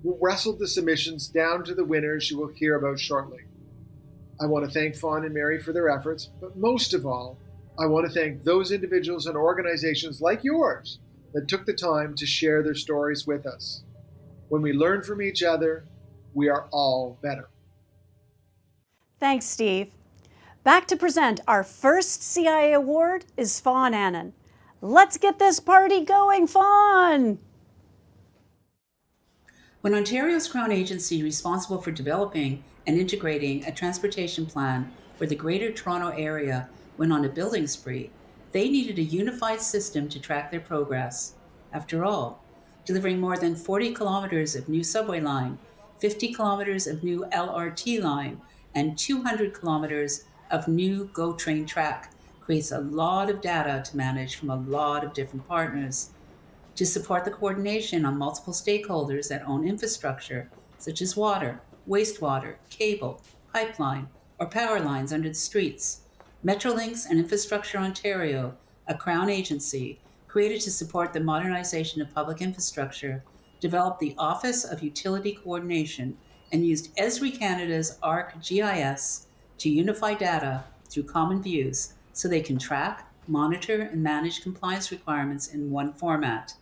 wrestled the submissions down to the winners you will hear about shortly. I want to thank Fawn and Mary for their efforts, but most of all, I want to thank those individuals and organizations like yours that took the time to share their stories with us. When we learn from each other, we are all better. Thanks, Steve. Back to present our first CIA award is Fawn Annan. Let's get this party going, Fawn! When Ontario's Crown agency responsible for developing and integrating a transportation plan for the Greater Toronto Area went on a building spree, they needed a unified system to track their progress. After all, delivering more than 40 kilometers of new subway line, 50 kilometers of new LRT line, and 200 kilometers of new GO train track. Creates a lot of data to manage from a lot of different partners. To support the coordination on multiple stakeholders that own infrastructure, such as water, wastewater, cable, pipeline, or power lines under the streets. Metrolinx and Infrastructure Ontario, a Crown agency created to support the modernization of public infrastructure, developed the Office of Utility Coordination and used Esri Canada's ArcGIS to unify data through common views so they can track, monitor, and manage compliance requirements in one format.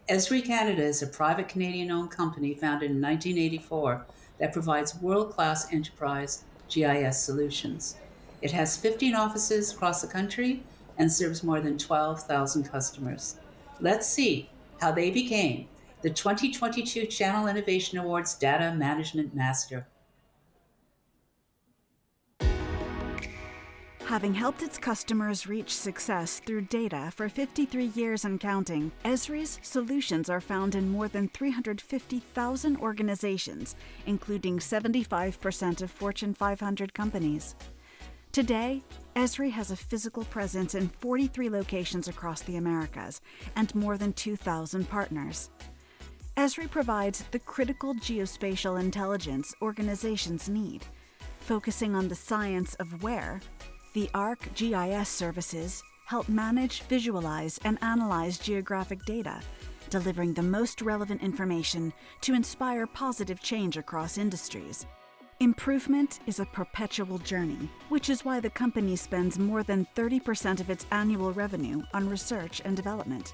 Esri Canada is a private Canadian-owned company founded in 1984 that provides world-class enterprise GIS solutions. It has 15 offices across the country and serves more than 12,000 customers. Let's see how they became the 2022 Channel Innovation Awards Data Management Master. Having helped its customers reach success through data for 53 years and counting, Esri's solutions are found in more than 350,000 organizations, including 75% of Fortune 500 companies. Today, Esri has a physical presence in 43 locations across the Americas and more than 2,000 partners. Esri provides the critical geospatial intelligence organizations need, focusing on the science of where. The ArcGIS services help manage, visualize, and analyze geographic data, delivering the most relevant information to inspire positive change across industries. Improvement is a perpetual journey, which is why the company spends more than 30% of its annual revenue on research and development.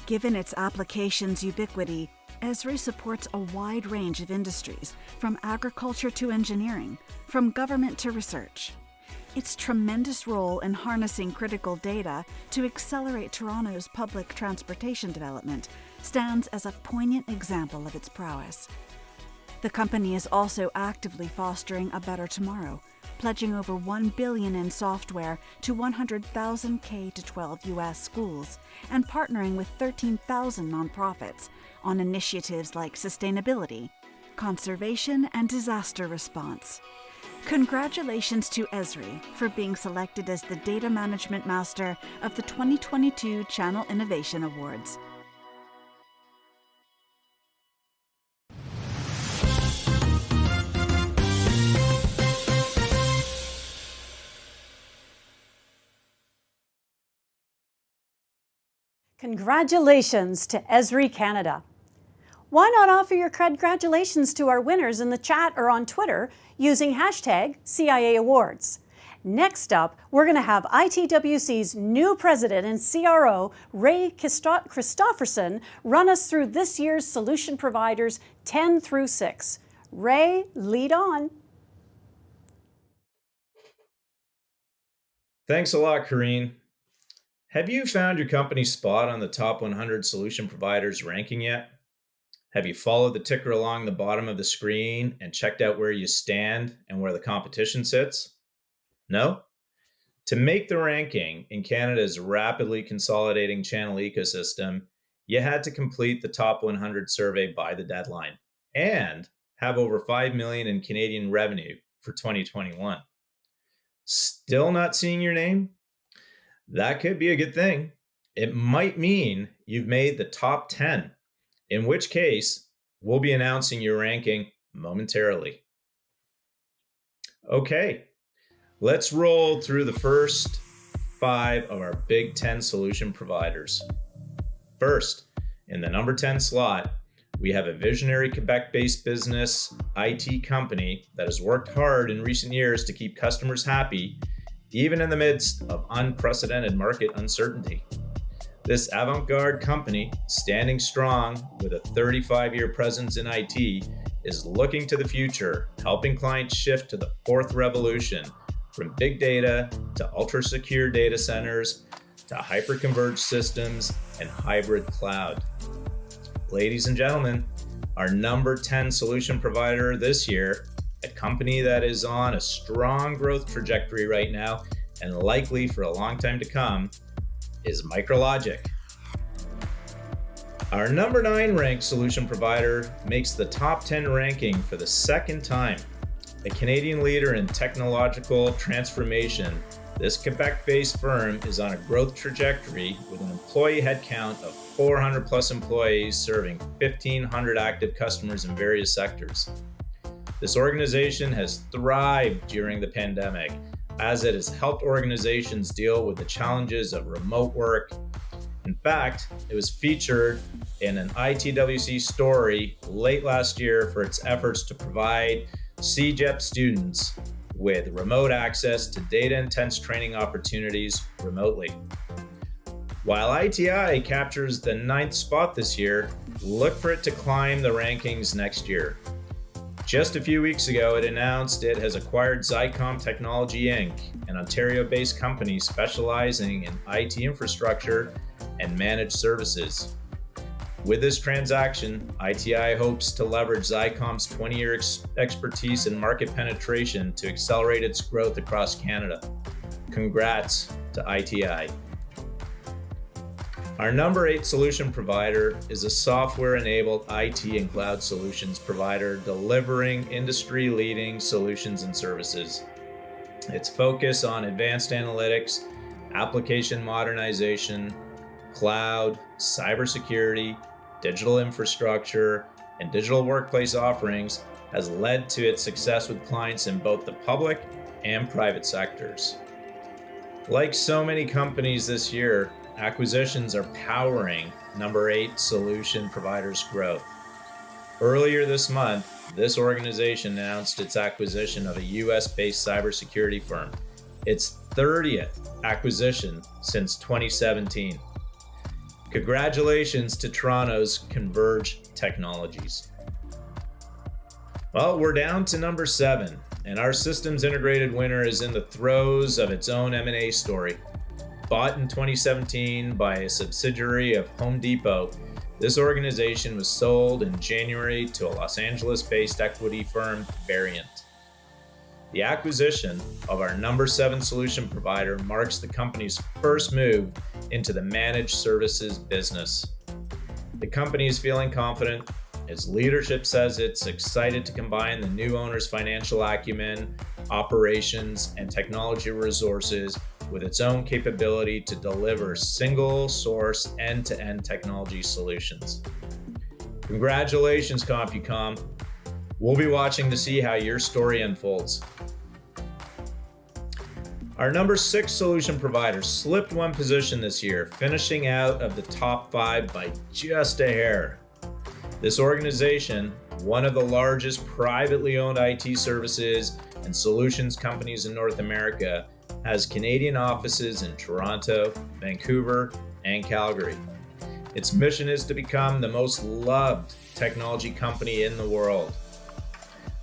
Given its applications ubiquity, Esri supports a wide range of industries, from agriculture to engineering, from government to research. Its tremendous role in harnessing critical data to accelerate Toronto's public transportation development stands as a poignant example of its prowess. The company is also actively fostering a better tomorrow, pledging over $1 billion in software to 100,000 K-12 U.S. schools and partnering with 13,000 nonprofits on initiatives like sustainability, conservation, and disaster response. Congratulations to Esri for being selected as the Data Management Master of the 2022 Channel Innovation Awards. Congratulations to Esri Canada. Why not offer your congratulations to our winners in the chat or on Twitter using hashtag CIA Awards? Next up, we're going to have ITWC's new president and CRO, Ray Christofferson, run us through this year's solution providers 10 through 6. Ray, lead on. Thanks a lot, Corrine. Have you found your company's spot on the top 100 solution providers ranking yet? Have you followed the ticker along the bottom of the screen and checked out where you stand and where the competition sits? No? To make the ranking in Canada's rapidly consolidating channel ecosystem, you had to complete the top 100 survey by the deadline and have over $5 million in Canadian revenue for 2021. Still not seeing your name? That could be a good thing. It might mean you've made the top 10, in which case we'll be announcing your ranking momentarily. Okay, let's roll through the first 5 of our Big 10 solution providers. First, in the number 10 slot, we have a visionary Quebec-based business IT company that has worked hard in recent years to keep customers happy, even in the midst of unprecedented market uncertainty. This avant-garde company, standing strong with a 35-year presence in IT, is looking to the future, helping clients shift to the fourth revolution, from big data to ultra-secure data centers to hyper-converged systems and hybrid cloud. Ladies and gentlemen, our number 10 solution provider this year, a company that is on a strong growth trajectory right now and likely for a long time to come, is MicroLogic. Our number 9 ranked solution provider makes the top 10 ranking for the second time. A Canadian leader in technological transformation, this Quebec-based firm is on a growth trajectory with an employee headcount of 400 plus employees serving 1,500 active customers in various sectors. This organization has thrived during the pandemic as it has helped organizations deal with the challenges of remote work. In fact, it was featured in an ITWC story late last year for its efforts to provide CEGEP students with remote access to data-intense training opportunities remotely. While ITI captures the 9th spot this year, look for it to climb the rankings next year. Just a few weeks ago, it announced it has acquired Zycom Technology Inc., an Ontario-based company specializing in IT infrastructure and managed services. With this transaction, ITI hopes to leverage Zycom's 20-year expertise in market penetration to accelerate its growth across Canada. Congrats to ITI. Our number 8 solution provider is a software-enabled IT and cloud solutions provider delivering industry-leading solutions and services. Its focus on advanced analytics, application modernization, cloud, cybersecurity, digital infrastructure, and digital workplace offerings has led to its success with clients in both the public and private sectors. Like so many companies this year, acquisitions are powering number 8 solution providers' growth. Earlier this month, this organization announced its acquisition of a US-based cybersecurity firm, its 30th acquisition since 2017. Congratulations to Toronto's Converge Technologies. Well, we're down to number 7, and our systems integrated winner is in the throes of its own M&A story. Bought in 2017 by a subsidiary of Home Depot, this organization was sold in January to a Los Angeles-based equity firm, Variant. The acquisition of our number 7 solution provider marks the company's first move into the managed services business. The company is feeling confident. Its leadership says it's excited to combine the new owner's financial acumen, operations, and technology resources with its own capability to deliver single-source end-to-end technology solutions. Congratulations, CompuCom. We'll be watching to see how your story unfolds. Our number 6 solution provider slipped one position this year, finishing out of the top 5 by just a hair. This organization, one of the largest privately owned IT services and solutions companies in North America, has Canadian offices in Toronto, Vancouver, and Calgary. Its mission is to become the most loved technology company in the world.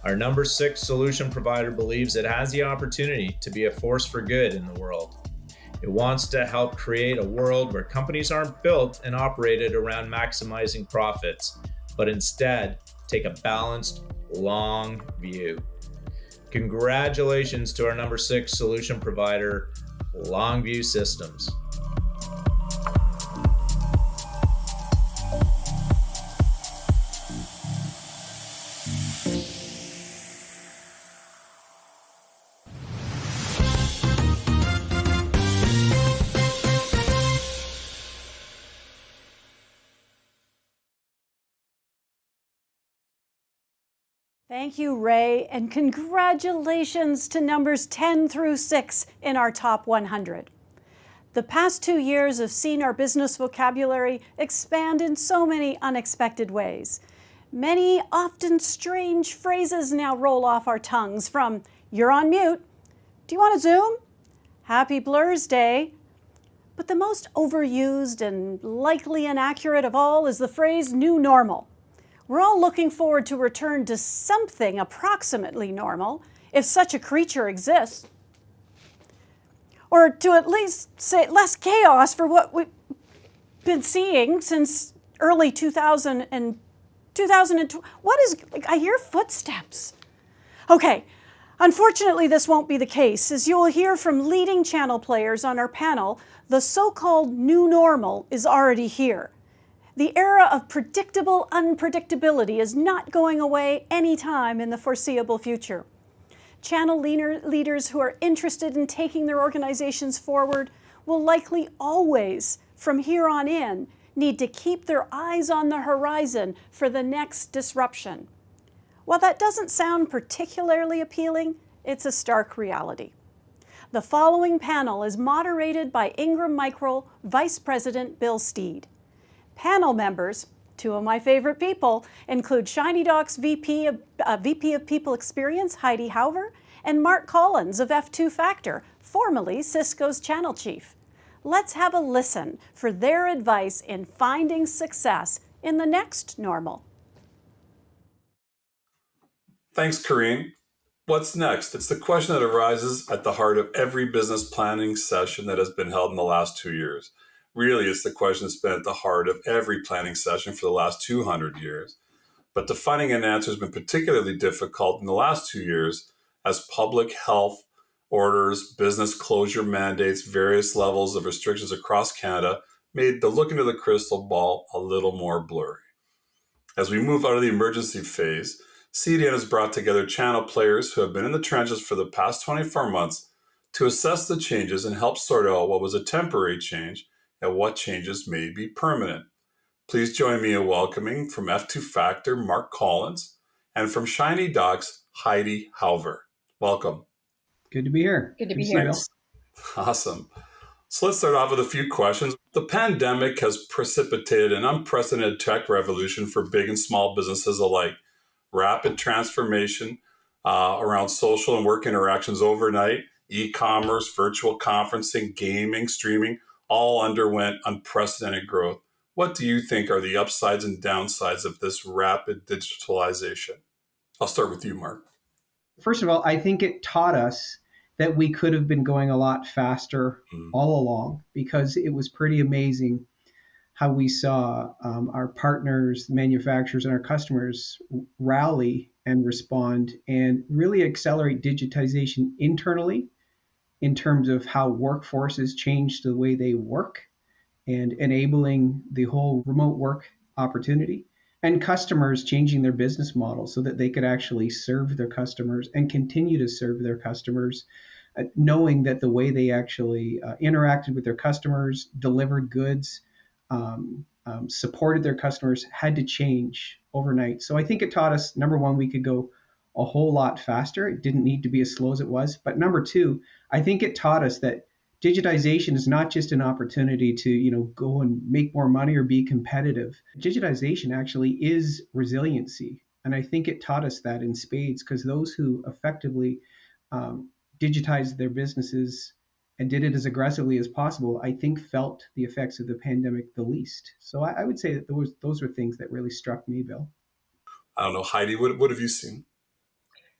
Our number 6 solution provider believes it has the opportunity to be a force for good in the world. It wants to help create a world where companies aren't built and operated around maximizing profits, but instead take a balanced, long view. Congratulations to our number 6 solution provider, Longview Systems. Thank you, Ray, and congratulations to numbers 10 through 6 in our top 100. The past 2 years have seen our business vocabulary expand in so many unexpected ways. Many often strange phrases now roll off our tongues, from "you're on mute," "do you want to Zoom?" "Happy Blur's Day." But the most overused and likely inaccurate of all is the phrase "new normal." We're all looking forward to return to something approximately normal, if such a creature exists. Or to at least say less chaos for what we've been seeing since early 2000 and 2020. I hear footsteps. Okay, unfortunately this won't be the case. As you will hear from leading channel players on our panel, the so-called new normal is already here. The era of predictable unpredictability is not going away anytime in the foreseeable future. Channel leaders who are interested in taking their organizations forward will likely always, from here on in, need to keep their eyes on the horizon for the next disruption. While that doesn't sound particularly appealing, it's a stark reality. The following panel is moderated by Ingram Micro Vice President Bill Steed. Panel members, two of my favorite people, include ShinyDoc's VP of People Experience, Heidi Hauver, and Mark Collins of F2 Factor, formerly Cisco's channel chief. Let's have a listen for their advice in finding success in the next normal. Thanks, Karine. What's next? It's the question that arises at the heart of every business planning session that has been held in the last 2 years. Really, it's the question that's been at the heart of every planning session for the last 200 years. But defining an answer has been particularly difficult in the last 2 years as public health orders, business closure mandates, various levels of restrictions across Canada made the look into the crystal ball a little more blurry. As we move out of the emergency phase, CDN has brought together channel players who have been in the trenches for the past 24 months to assess the changes and help sort out what was a temporary change and what changes may be permanent. Please join me in welcoming from F2 Factor, Mark Collins, and from ShinyDoc's Heidi Hauver. Welcome. Good to be here. Good to be here. Awesome. So let's start off with a few questions. The pandemic has precipitated an unprecedented tech revolution for big and small businesses alike. Rapid transformation around social and work interactions overnight, e-commerce, virtual conferencing, gaming, streaming, all underwent unprecedented growth. What do you think are the upsides and downsides of this rapid digitalization? I'll start with you, Mark. First of all, I think it taught us that we could have been going a lot faster all along, because it was pretty amazing how we saw our partners, manufacturers, and our customers rally and respond and really accelerate digitization internally in terms of how workforces changed the way they work and enabling the whole remote work opportunity, and customers changing their business model so that they could actually serve their customers and continue to serve their customers, knowing that the way they actually interacted with their customers, delivered goods, supported their customers had to change overnight. So I think it taught us, number one, we could go a whole lot faster. It didn't need to be as slow as it was. But number two, I think it taught us that digitization is not just an opportunity to, go and make more money or be competitive. Digitization actually is resiliency. And I think it taught us that in spades, because those who effectively digitized their businesses and did it as aggressively as possible, I think felt the effects of the pandemic the least. So I would say that those were things that really struck me, Bill. I don't know, Heidi, what have you seen?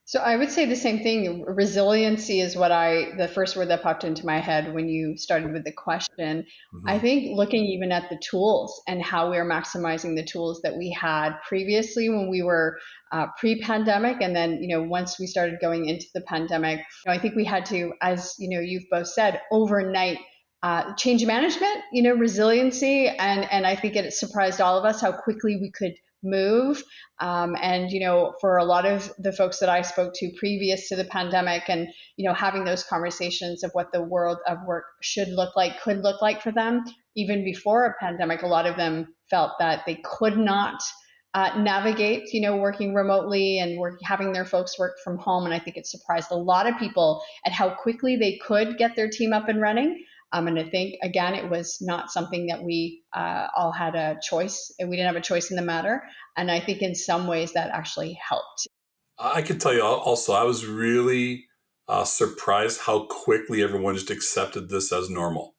So I would say the same thing. Resiliency is the first word that popped into my head when you started with the question. I think looking even at the tools and how we are maximizing the tools that we had previously when we were pre-pandemic, and then once we started going into the pandemic, I think we had to, as you've both said, overnight change management, resiliency, and I think it surprised all of us how quickly we could move. And for a lot of the folks that I spoke to previous to the pandemic, and having those conversations of what the world of work should look like, could look like for them, even before a pandemic, a lot of them felt that they could not navigate, working remotely and having their folks work from home. And I think it surprised a lot of people at how quickly they could get their team up and running. And I think, again, it was not something that we all had a choice. We didn't have a choice in the matter. And I think in some ways that actually helped. I can tell you also, I was really surprised how quickly everyone just accepted this as normal.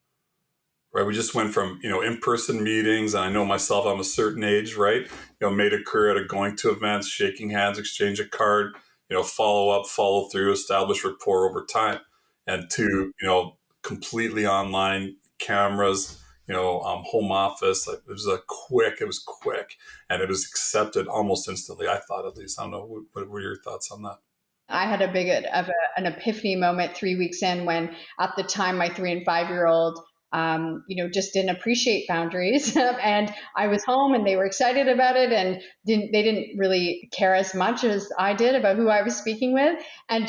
Right? We just went from, in-person meetings. And I know myself, I'm a certain age, right? Made a career out of going to events, shaking hands, exchange a card, follow up, follow through, establish rapport over time. And to, completely online cameras, home office. It was quick, and it was accepted almost instantly. I thought, at least. I don't know. What were your thoughts on that? I had a big of an epiphany moment 3 weeks in when, at the time, my 3 and 5-year-old just didn't appreciate boundaries. And I was home and they were excited about it, and they didn't really care as much as I did about who I was speaking with. And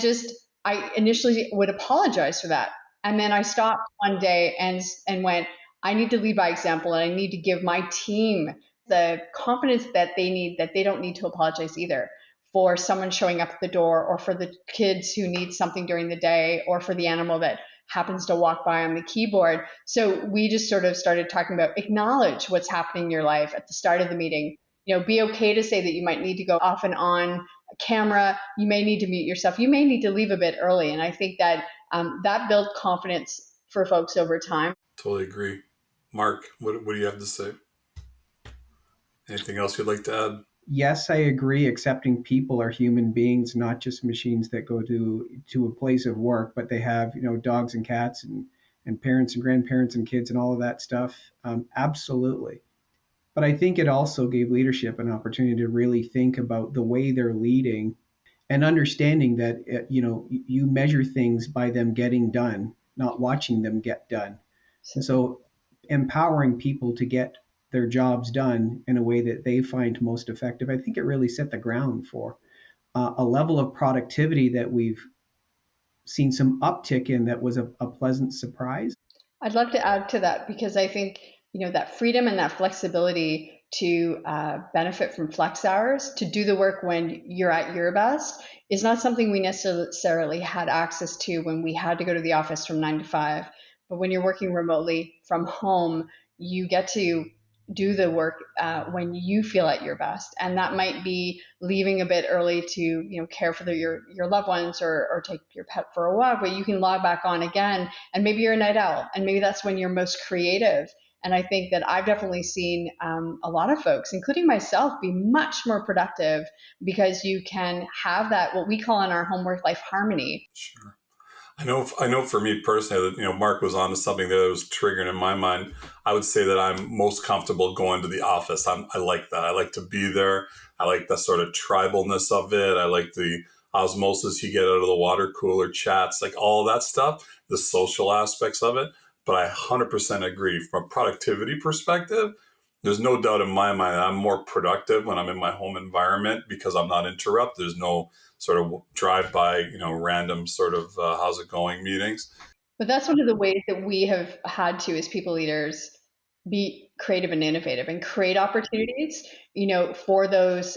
I initially would apologize for that. And then I stopped one day and went, I need to lead by example, and I need to give my team the confidence that they need, that they don't need to apologize either for someone showing up at the door, or for the kids who need something during the day, or for the animal that happens to walk by on the keyboard. So we just sort of started talking about acknowledge what's happening in your life at the start of the meeting. Be okay to say that you might need to go off and on camera. You may need to mute yourself. You may need to leave a bit early. And I think that that built confidence for folks over time. Totally agree. Mark, what do you have to say? Anything else you'd like to add? Yes, I agree. Accepting people are human beings, not just machines that go to a place of work, but they have, dogs and cats and parents and grandparents and kids and all of that stuff. Absolutely. But I think it also gave leadership an opportunity to really think about the way they're leading, and understanding that, you measure things by them getting done, not watching them get done. And so empowering people to get their jobs done in a way that they find most effective, I think it really set the ground for a level of productivity that we've seen some uptick in, that was a pleasant surprise. I'd love to add to that, because I think, that freedom and that flexibility to benefit from flex hours, to do the work when you're at your best, is not something we necessarily had access to when we had to go to the office from 9 to 5. But when you're working remotely from home, you get to do the work when you feel at your best. And that might be leaving a bit early to, care for your loved ones, or take your pet for a walk, but you can log back on again. And maybe you're a night owl, and maybe that's when you're most creative. And I think that I've definitely seen a lot of folks, including myself, be much more productive, because you can have that, what we call in our home work life, harmony. Sure. I know for me personally that, Mark was onto something that was triggering in my mind. I would say that I'm most comfortable going to the office. I like that. I like to be there. I like the sort of tribalness of it. I like the osmosis you get out of the water cooler chats, like all that stuff, the social aspects of it. But I 100% agree from a productivity perspective. There's no doubt in my mind that I'm more productive when I'm in my home environment, because I'm not interrupted. There's no sort of drive-by, random sort of how's it going meetings. But that's one of the ways that we have had to, as people leaders, be creative and innovative and create opportunities, for those,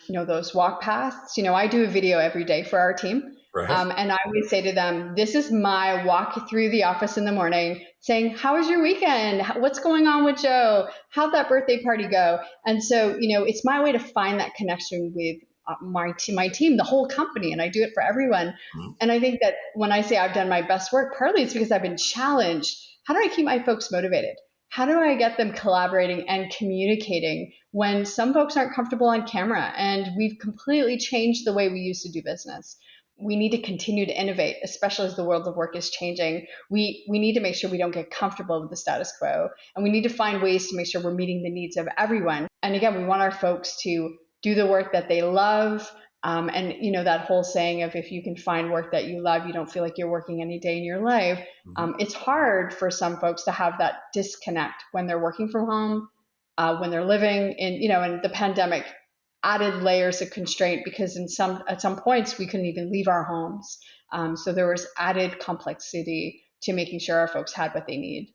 those walk paths. I do a video every day for our team. Right. And I would say to them, this is my walk through the office in the morning, saying, how was your weekend? What's going on with Joe? How'd that birthday party go? And so, it's my way to find that connection with my team, the whole company, and I do it for everyone. Mm-hmm. And I think that when I say I've done my best work, partly it's because I've been challenged. How do I keep my folks motivated? How do I get them collaborating and communicating when some folks aren't comfortable on camera? And we've completely changed the way we used to do business. We need to continue to innovate, especially as the world of work is changing. We need to make sure we don't get comfortable with the status quo, and we need to find ways to make sure we're meeting the needs of everyone. And again, we want our folks to do the work that they love. And that whole saying of, if you can find work that you love, you don't feel like you're working any day in your life. It's hard for some folks to have that disconnect when they're working from home, when they're living in, and the pandemic added layers of constraint, because at some points we couldn't even leave our homes. So there was added complexity to making sure our folks had what they need.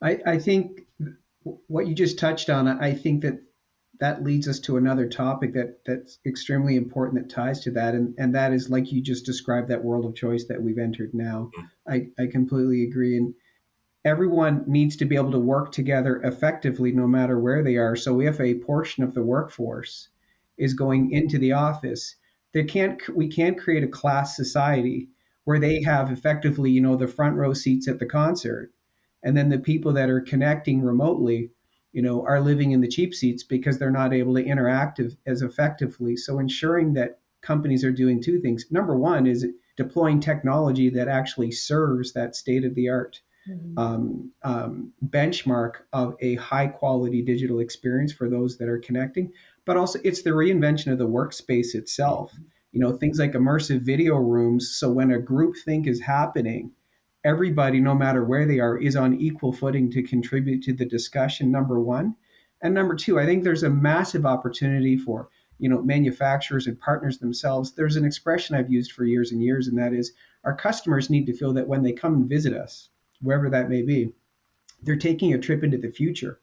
I think what you just touched on, I think that leads us to another topic that's extremely important that ties to that. And that is, like you just described, that world of choice that we've entered now. I completely agree. And everyone needs to be able to work together effectively no matter where they are. So if a portion of the workforce is going into the office, we can't create a class society where they have effectively, the front row seats at the concert. And then the people that are connecting remotely, are living in the cheap seats because they're not able to interact as effectively. So ensuring that companies are doing two things. Number one is deploying technology that actually serves that state-of-the-art benchmark of a high-quality digital experience for those that are connecting. But also, it's the reinvention of the workspace itself. Things like immersive video rooms. So when a group think is happening, everybody, no matter where they are, is on equal footing to contribute to the discussion, number one. And number two, I think there's a massive opportunity for manufacturers and partners themselves. There's an expression I've used for years and years, and that is our customers need to feel that when they come and visit us, wherever that may be, they're taking a trip into the future.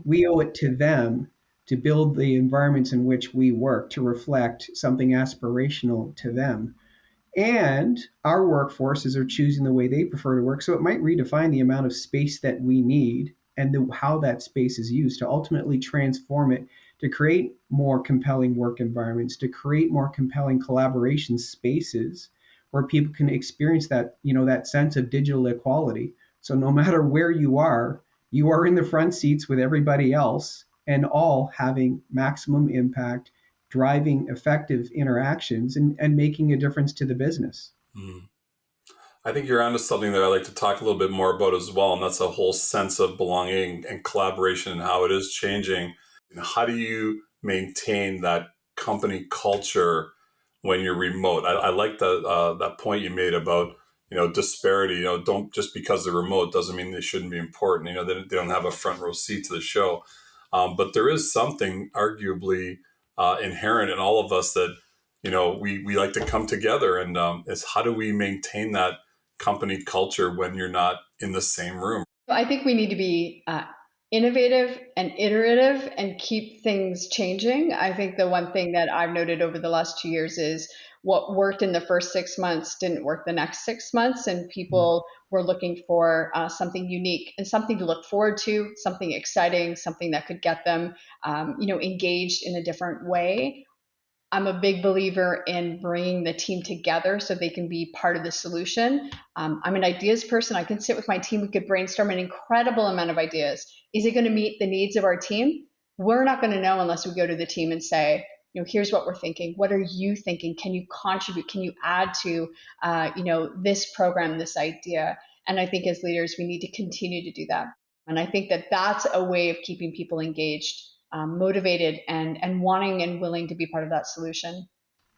We owe it to them to build the environments in which we work to reflect something aspirational to them. And our workforces are choosing the way they prefer to work. So it might redefine the amount of space that we need and how that space is used to ultimately transform it to create more compelling work environments, to create more compelling collaboration spaces where people can experience that, that sense of digital equality. So no matter where you are in the front seats with everybody else and all having maximum impact, driving effective interactions and making a difference to the business. I think you're onto something that I'd like to talk a little bit more about as well, and that's a whole sense of belonging and collaboration and how it is changing. And how do you maintain that company culture when you're remote? I like that point you made about disparity. Don't just because they're remote doesn't mean they shouldn't be important. They don't have a front row seat to the show, but there is something arguably inherent in all of us that we like to come together, and it's how do we maintain that company culture when you're not in the same room? I think we need to be innovative and iterative and keep things changing. I think the one thing that I've noted over the last 2 years is what worked in the first 6 months didn't work the next 6 months, and people were looking for something unique and something to look forward to, something exciting, something that could get them, engaged in a different way. I'm a big believer in bringing the team together so they can be part of the solution. I'm an ideas person. I can sit with my team. We could brainstorm an incredible amount of ideas. Is it going to meet the needs of our team? We're not going to know unless we go to the team and say, here's what we're thinking. What are you thinking? Can you contribute? Can you add to, this program, this idea? And I think as leaders, we need to continue to do that. And I think that that's a way of keeping people engaged, motivated, and wanting and willing to be part of that solution.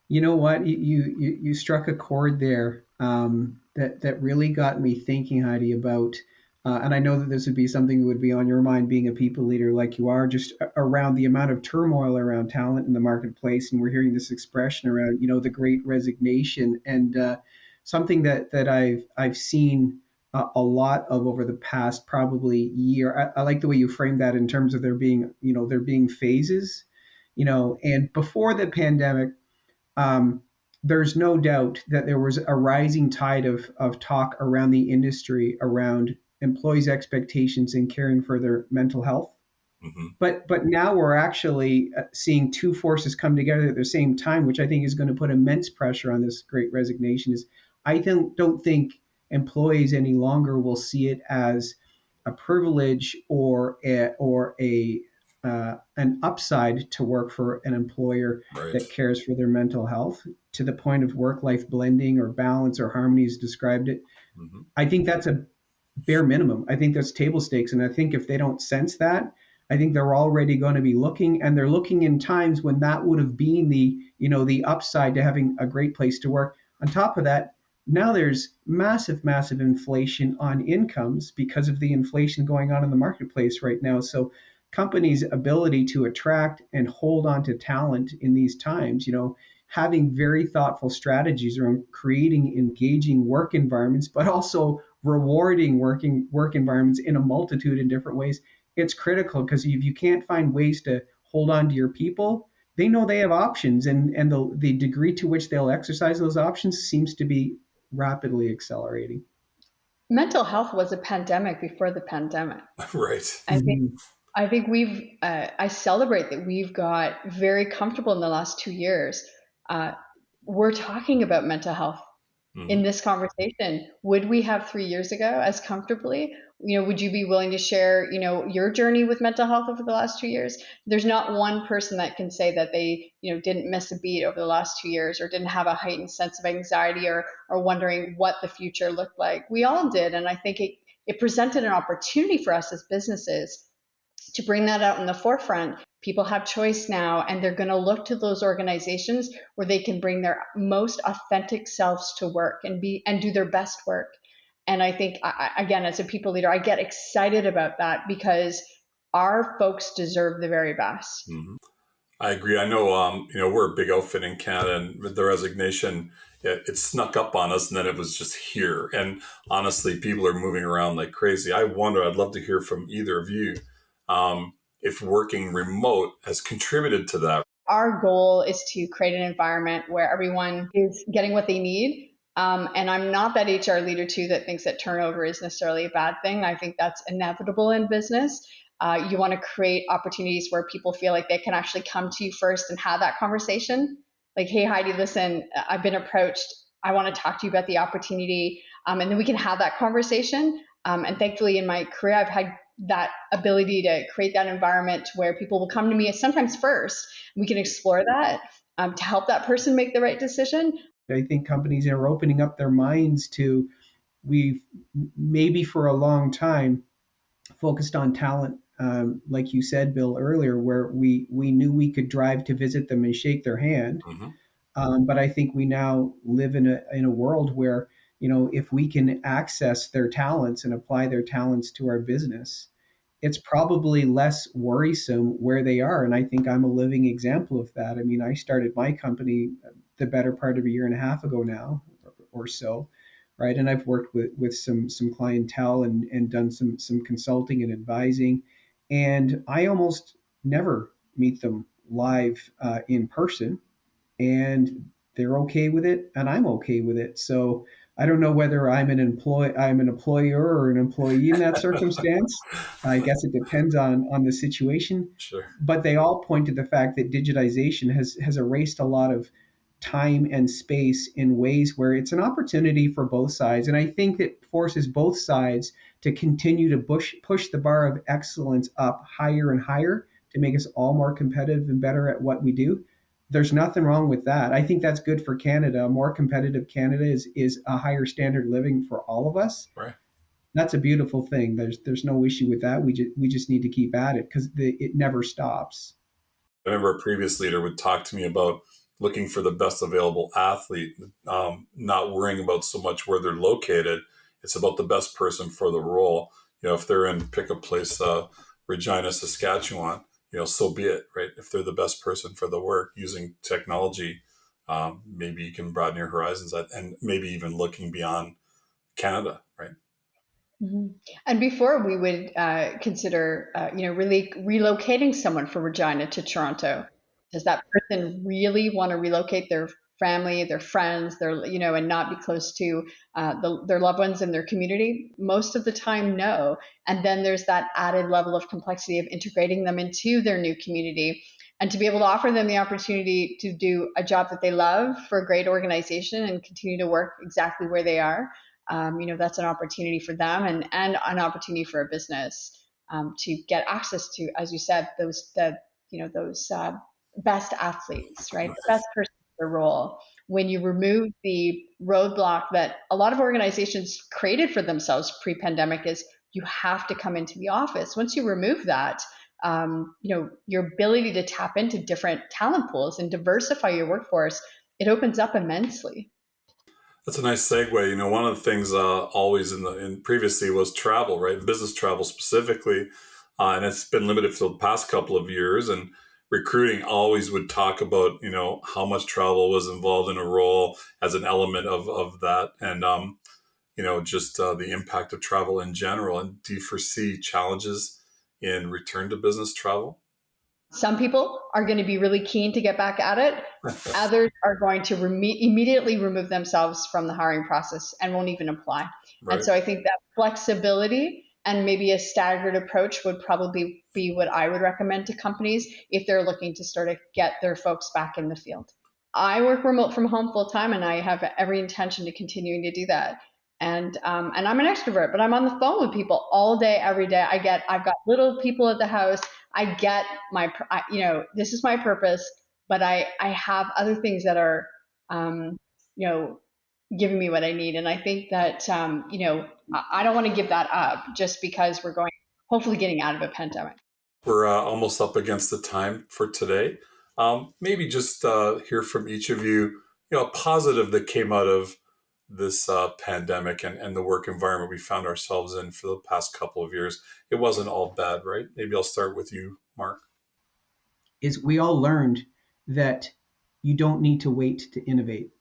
You know what? You struck a chord there that really got me thinking, Heidi, about, and I know that this would be something that would be on your mind, being a people leader like you are, just around the amount of turmoil around talent in the marketplace, and we're hearing this expression around, the Great Resignation, and something that I've seen a lot of over the past probably year. I like the way you framed that in terms of there being phases, and before the pandemic. There's no doubt that there was a rising tide of talk around the industry around employees' expectations in caring for their mental health. But now we're actually seeing two forces come together at the same time, which I think is going to put immense pressure on this Great Resignation. Is I don't think employees any longer will see it as a privilege or an upside to work for an employer that cares for their mental health to the point of work-life blending or balance or harmony as described it. I think that's a bare minimum. I think that's table stakes. And I think if they don't sense that, I think they're already going to be looking, and they're looking in times when that would have been the upside to having a great place to work. On top of that, now there's massive inflation on incomes because of the inflation going on in the marketplace right now. So companies' ability to attract and hold on to talent in these times, having very thoughtful strategies around creating engaging work environments, but also rewarding work environments in a multitude of different ways. It's critical, because if you can't find ways to hold on to your people, they know they have options, and the degree to which they'll exercise those options seems to be rapidly accelerating. Mental health was a pandemic before the pandemic. Right. I think I celebrate that we've got very comfortable in the last 2 years. We're talking about mental health in this conversation. Would we have 3 years ago as comfortably? Would you be willing to share, your journey with mental health over the last 2 years? There's not one person that can say that they, didn't miss a beat over the last 2 years or didn't have a heightened sense of anxiety or wondering what the future looked like. We all did. And I think it presented an opportunity for us as businesses to bring that out in the forefront. People have choice now, and they're going to look to those organizations where they can bring their most authentic selves to work and do their best work. And I think, again, as a people leader, I get excited about that because our folks deserve the very best. Mm-hmm. I agree. I know, we're a big outfit in Canada, and with the resignation, it snuck up on us, and then it was just here. And honestly, people are moving around like crazy. I'd love to hear from either of you if working remote has contributed to that. Our goal is to create an environment where everyone is getting what they need. And I'm not that HR leader, too, that thinks that turnover is necessarily a bad thing. I think that's inevitable in business. You want to create opportunities where people feel like they can actually come to you first and have that conversation. Like, hey, Heidi, listen, I've been approached. I want to talk to you about the opportunity. And then we can have that conversation. And thankfully, in my career, I've had that ability to create that environment where people will come to me sometimes first. We can explore that to help that person make the right decision. I think companies are opening up their minds to, we've maybe for a long time focused on talent, like you said, Bill, earlier, where we knew we could drive to visit them and shake their hand. Mm-hmm. But I think we now live in a world where, if we can access their talents and apply their talents to our business, it's probably less worrisome where they are. And I think I'm a living example of that. I mean, I started my company the better part of a year and a half ago now or so, right? And I've worked with some clientele and done some consulting and advising. And I almost never meet them live in person. And they're okay with it, and I'm okay with it. So I don't know whether I'm an employer or an employee in that circumstance. I guess it depends on the situation. Sure. But they all point to the fact that digitization has erased a lot of time and space in ways where it's an opportunity for both sides. And I think it forces both sides to continue to push the bar of excellence up higher and higher to make us all more competitive and better at what we do. There's nothing wrong with that. I think that's good for Canada. A more competitive Canada is a higher standard of living for all of us. Right. That's a beautiful thing. There's no issue with that. We just need to keep at it because it never stops. I remember a previous leader would talk to me about looking for the best available athlete, not worrying about so much where they're located. It's about the best person for the role. If they're in pick a place, Regina, Saskatchewan, so be it, right? If they're the best person for the work using technology, maybe you can broaden your horizons and maybe even looking beyond Canada, right? Mm-hmm. And before we would consider, really relocating someone from Regina to Toronto, does that person really want to relocate their family, their friends, and not be close to their loved ones in their community? Most of the time, no. And then there's that added level of complexity of integrating them into their new community. And to be able to offer them the opportunity to do a job that they love for a great organization and continue to work exactly where they are. That's an opportunity for them and an opportunity for a business to get access to, as you said, those best athletes, right? The best person for the role. When you remove the roadblock that a lot of organizations created for themselves pre-pandemic is you have to come into the office. Once you remove that, your ability to tap into different talent pools and diversify your workforce, it opens up immensely. That's a nice segue. One of the things always in previously was travel, right? Business travel specifically, and it's been limited for the past couple of years. And recruiting always would talk about how much travel was involved in a role as an element of that, and just the impact of travel in general. And do you foresee challenges in return to business travel? Some people are going to be really keen to get back at it. Others are going to immediately remove themselves from the hiring process and won't even apply. Right. And so I think that flexibility and maybe a staggered approach would probably be what I would recommend to companies if they're looking to sort of get their folks back in the field. I work remote from home full time, and I have every intention to continuing to do that. And I'm an extrovert, but I'm on the phone with people all day, every day. I've got little people at the house. I get this is my purpose, but I have other things that are, giving me what I need. And I think that, I don't want to give that up just because we're hopefully getting out of a pandemic. We're almost up against the time for today. Maybe just hear from each of you, a positive that came out of this pandemic and the work environment we found ourselves in for the past couple of years, it wasn't all bad, right? Maybe I'll start with you, Mark. Is we all learned that you don't need to wait to innovate,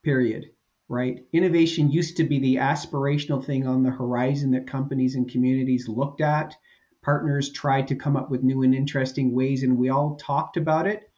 period, right? Innovation used to be the aspirational thing on the horizon that companies and communities looked at. Partners tried to come up with new and interesting ways, and we all talked about it.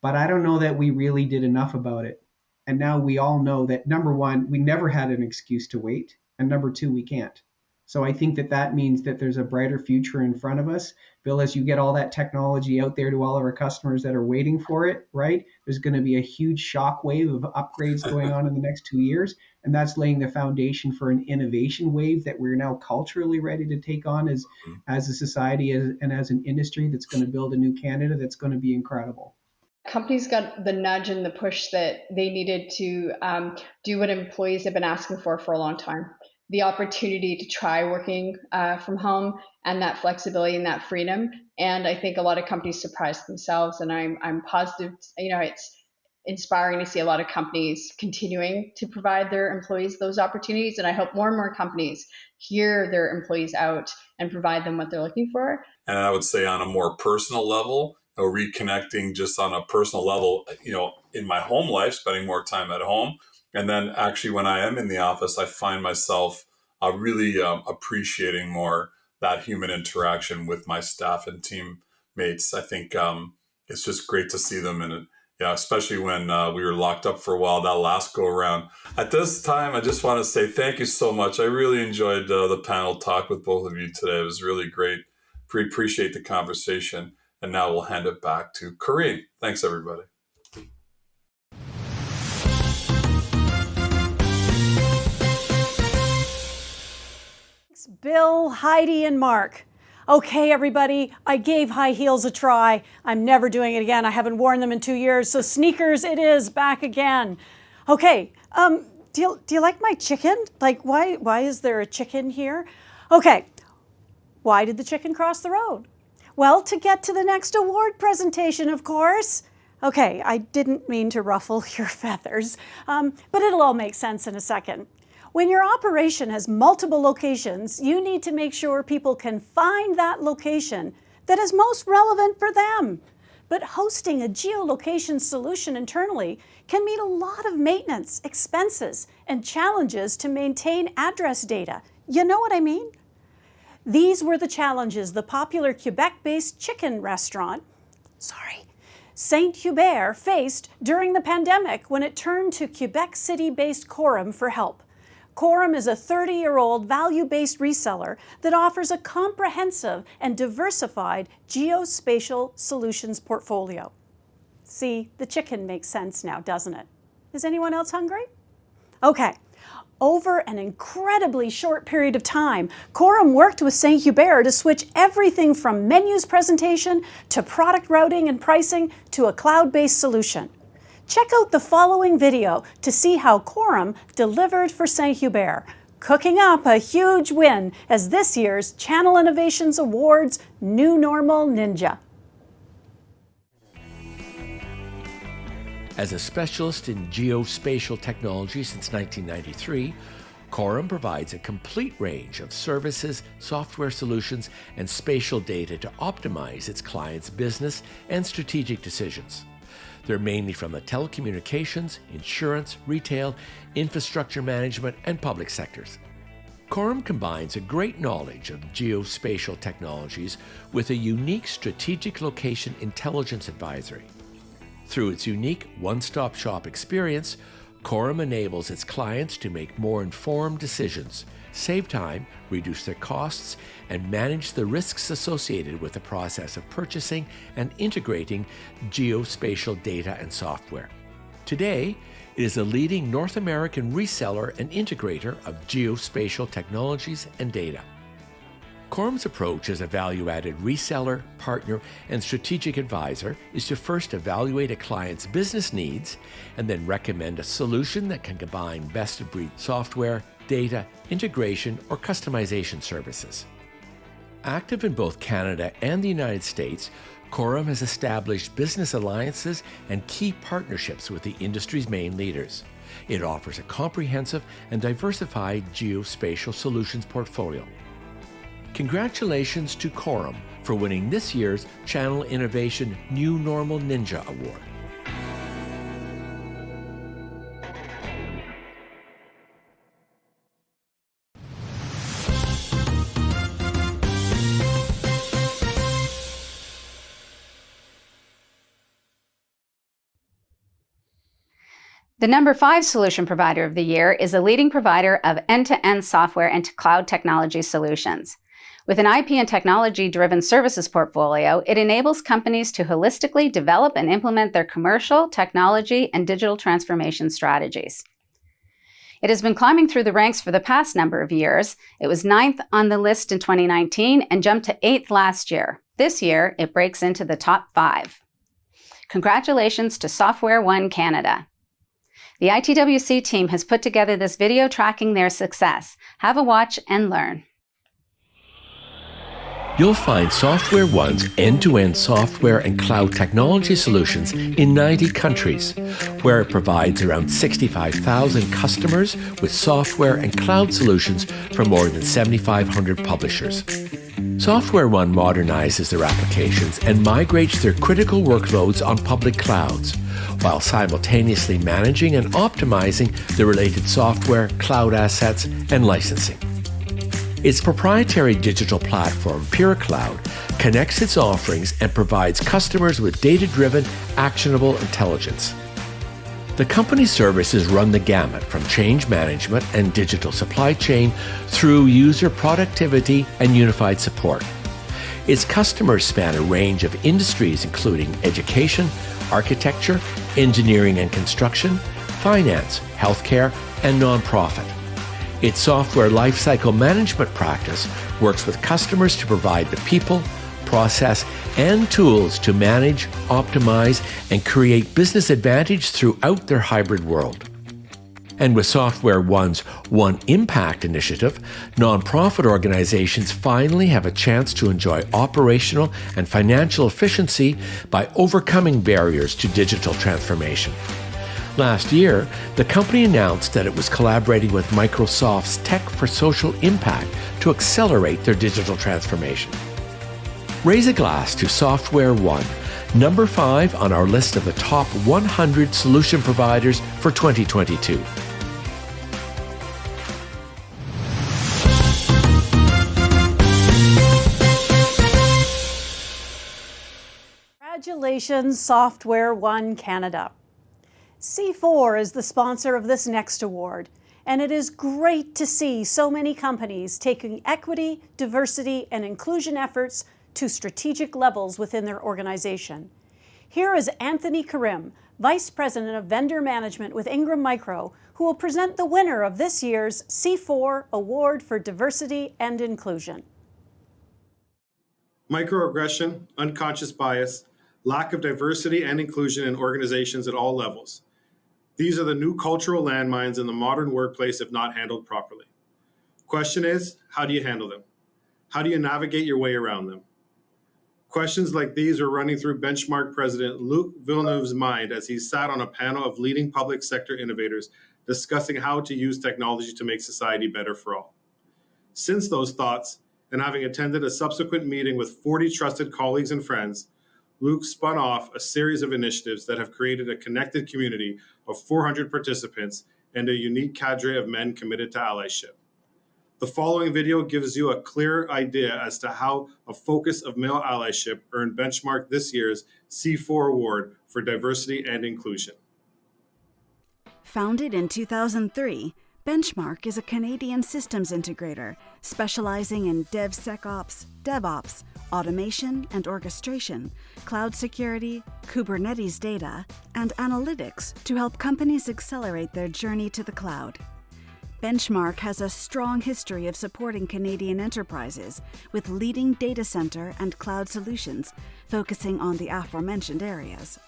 But I don't know that we really did enough about it. And now we all know that, number one, we never had an excuse to wait. And number two, we can't. So I think that means that there's a brighter future in front of us. Bill, as you get all that technology out there to all of our customers that are waiting for it, right? There's going to be a huge shock wave of upgrades going on in the next 2 years. And that's laying the foundation for an innovation wave that we're now culturally ready to take on as a society and as an industry that's going to build a new Canada that's going to be incredible. Companies got the nudge and the push that they needed to do what employees have been asking for a long time. The opportunity to try working from home and that flexibility and that freedom. And I think a lot of companies surprised themselves, and I'm positive, it's inspiring to see a lot of companies continuing to provide their employees those opportunities. And I hope more and more companies hear their employees out and provide them what they're looking for. And I would say on a more personal level, reconnecting just on a personal level, in my home life, spending more time at home. And then actually when I am in the office, I find myself really appreciating more that human interaction with my staff and teammates. I think it's just great to see them. And especially when we were locked up for a while, that last go around. At this time, I just want to say thank you so much. I really enjoyed the panel talk with both of you today. It was really great. Appreciate the conversation. And now we'll hand it back to Corinne. Thanks, everybody. Thanks, Bill, Heidi, and Mark. Okay, everybody, I gave high heels a try. I'm never doing it again. I haven't worn them in 2 years, so sneakers it is, back again. Okay, do you like my chicken? Like, why is there a chicken here? Okay, why did the chicken cross the road? Well, to get to the next award presentation, of course. Okay, I didn't mean to ruffle your feathers, but it'll all make sense in a second. When your operation has multiple locations, you need to make sure people can find that location that is most relevant for them. But hosting a geolocation solution internally can mean a lot of maintenance, expenses, and challenges to maintain address data. You know what I mean? These were the challenges the popular Quebec-based chicken restaurant, Saint Hubert, faced during the pandemic when it turned to Quebec City-based Quorum for help. Quorum is a 30-year-old value-based reseller that offers a comprehensive and diversified geospatial solutions portfolio. See, the chicken makes sense now, doesn't it? Is anyone else hungry? Okay. Over an incredibly short period of time, Quorum worked with Saint Hubert to switch everything from menus presentation to product routing and pricing to a cloud-based solution. Check out the following video to see how Quorum delivered for Saint Hubert, cooking up a huge win as this year's Channel Innovations Awards New Normal Ninja. As a specialist in geospatial technology since 1993, Quorum provides a complete range of services, software solutions, and spatial data to optimize its clients' business and strategic decisions. They're mainly from the telecommunications, insurance, retail, infrastructure management, and public sectors. Quorum combines a great knowledge of geospatial technologies with a unique strategic location intelligence advisory. Through its unique one-stop shop experience, Quorum enables its clients to make more informed decisions, save time, reduce their costs, and manage the risks associated with the process of purchasing and integrating geospatial data and software. Today, it is a leading North American reseller and integrator of geospatial technologies and data. Quorum's approach as a value-added reseller, partner, and strategic advisor is to first evaluate a client's business needs and then recommend a solution that can combine best-of-breed software, data, integration, or customization services. Active in both Canada and the United States, Quorum has established business alliances and key partnerships with the industry's main leaders. It offers a comprehensive and diversified geospatial solutions portfolio. Congratulations to Quorum for winning this year's Channel Innovation New Normal Ninja Award. The number 5 solution provider of the year is a leading provider of end-to-end software and cloud technology solutions. With an IP and technology-driven services portfolio, it enables companies to holistically develop and implement their commercial, technology, and digital transformation strategies. It has been climbing through the ranks for the past number of years. It was 9th on the list in 2019 and jumped to 8th last year. This year, it breaks into the top 5. Congratulations to Software One Canada. The ITWC team has put together this video tracking their success. Have a watch and learn. You'll find Software One's end-to-end software and cloud technology solutions in 90 countries, where it provides around 65,000 customers with software and cloud solutions from more than 7,500 publishers. Software One modernizes their applications and migrates their critical workloads on public clouds, while simultaneously managing and optimizing the related software, cloud assets, and licensing. Its proprietary digital platform, PureCloud, connects its offerings and provides customers with data-driven, actionable intelligence. The company's services run the gamut from change management and digital supply chain through user productivity and unified support. Its customers span a range of industries including education, architecture, engineering and construction, finance, healthcare, and nonprofit. Its software lifecycle management practice works with customers to provide the people, process, and tools to manage, optimize, and create business advantage throughout their hybrid world. And with Software One's One Impact initiative, nonprofit organizations finally have a chance to enjoy operational and financial efficiency by overcoming barriers to digital transformation. Last year, the company announced that it was collaborating with Microsoft's Tech for Social Impact to accelerate their digital transformation. Raise a glass to Software One, number 5 on our list of the top 100 solution providers for 2022. Congratulations, Software One Canada. C4 is the sponsor of this next award, and it is great to see so many companies taking equity, diversity, and inclusion efforts to strategic levels within their organization. Here is Anthony Karim, Vice President of Vendor Management with Ingram Micro, who will present the winner of this year's C4 Award for Diversity and Inclusion. Microaggression, unconscious bias, lack of diversity and inclusion in organizations at all levels. These are the new cultural landmines in the modern workplace if not handled properly. Question is, how do you handle them? How do you navigate your way around them? Questions like these are running through Benchmark President Luc Villeneuve's mind as he sat on a panel of leading public sector innovators discussing how to use technology to make society better for all. Since those thoughts, and having attended a subsequent meeting with 40 trusted colleagues and friends, Luc spun off a series of initiatives that have created a connected community of 400 participants and a unique cadre of men committed to allyship. The following video gives you a clear idea as to how a focus of male allyship earned Benchmark this year's C4 Award for Diversity and Inclusion. Founded in 2003, Benchmark is a Canadian systems integrator specializing in DevSecOps, DevOps, automation and orchestration, cloud security, Kubernetes data, and analytics to help companies accelerate their journey to the cloud. Benchmark has a strong history of supporting Canadian enterprises with leading data center and cloud solutions, focusing on the aforementioned areas.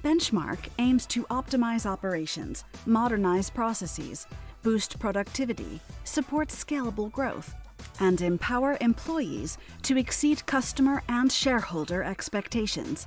Benchmark aims to optimize operations, modernize processes, boost productivity, support scalable growth, and empower employees to exceed customer and shareholder expectations.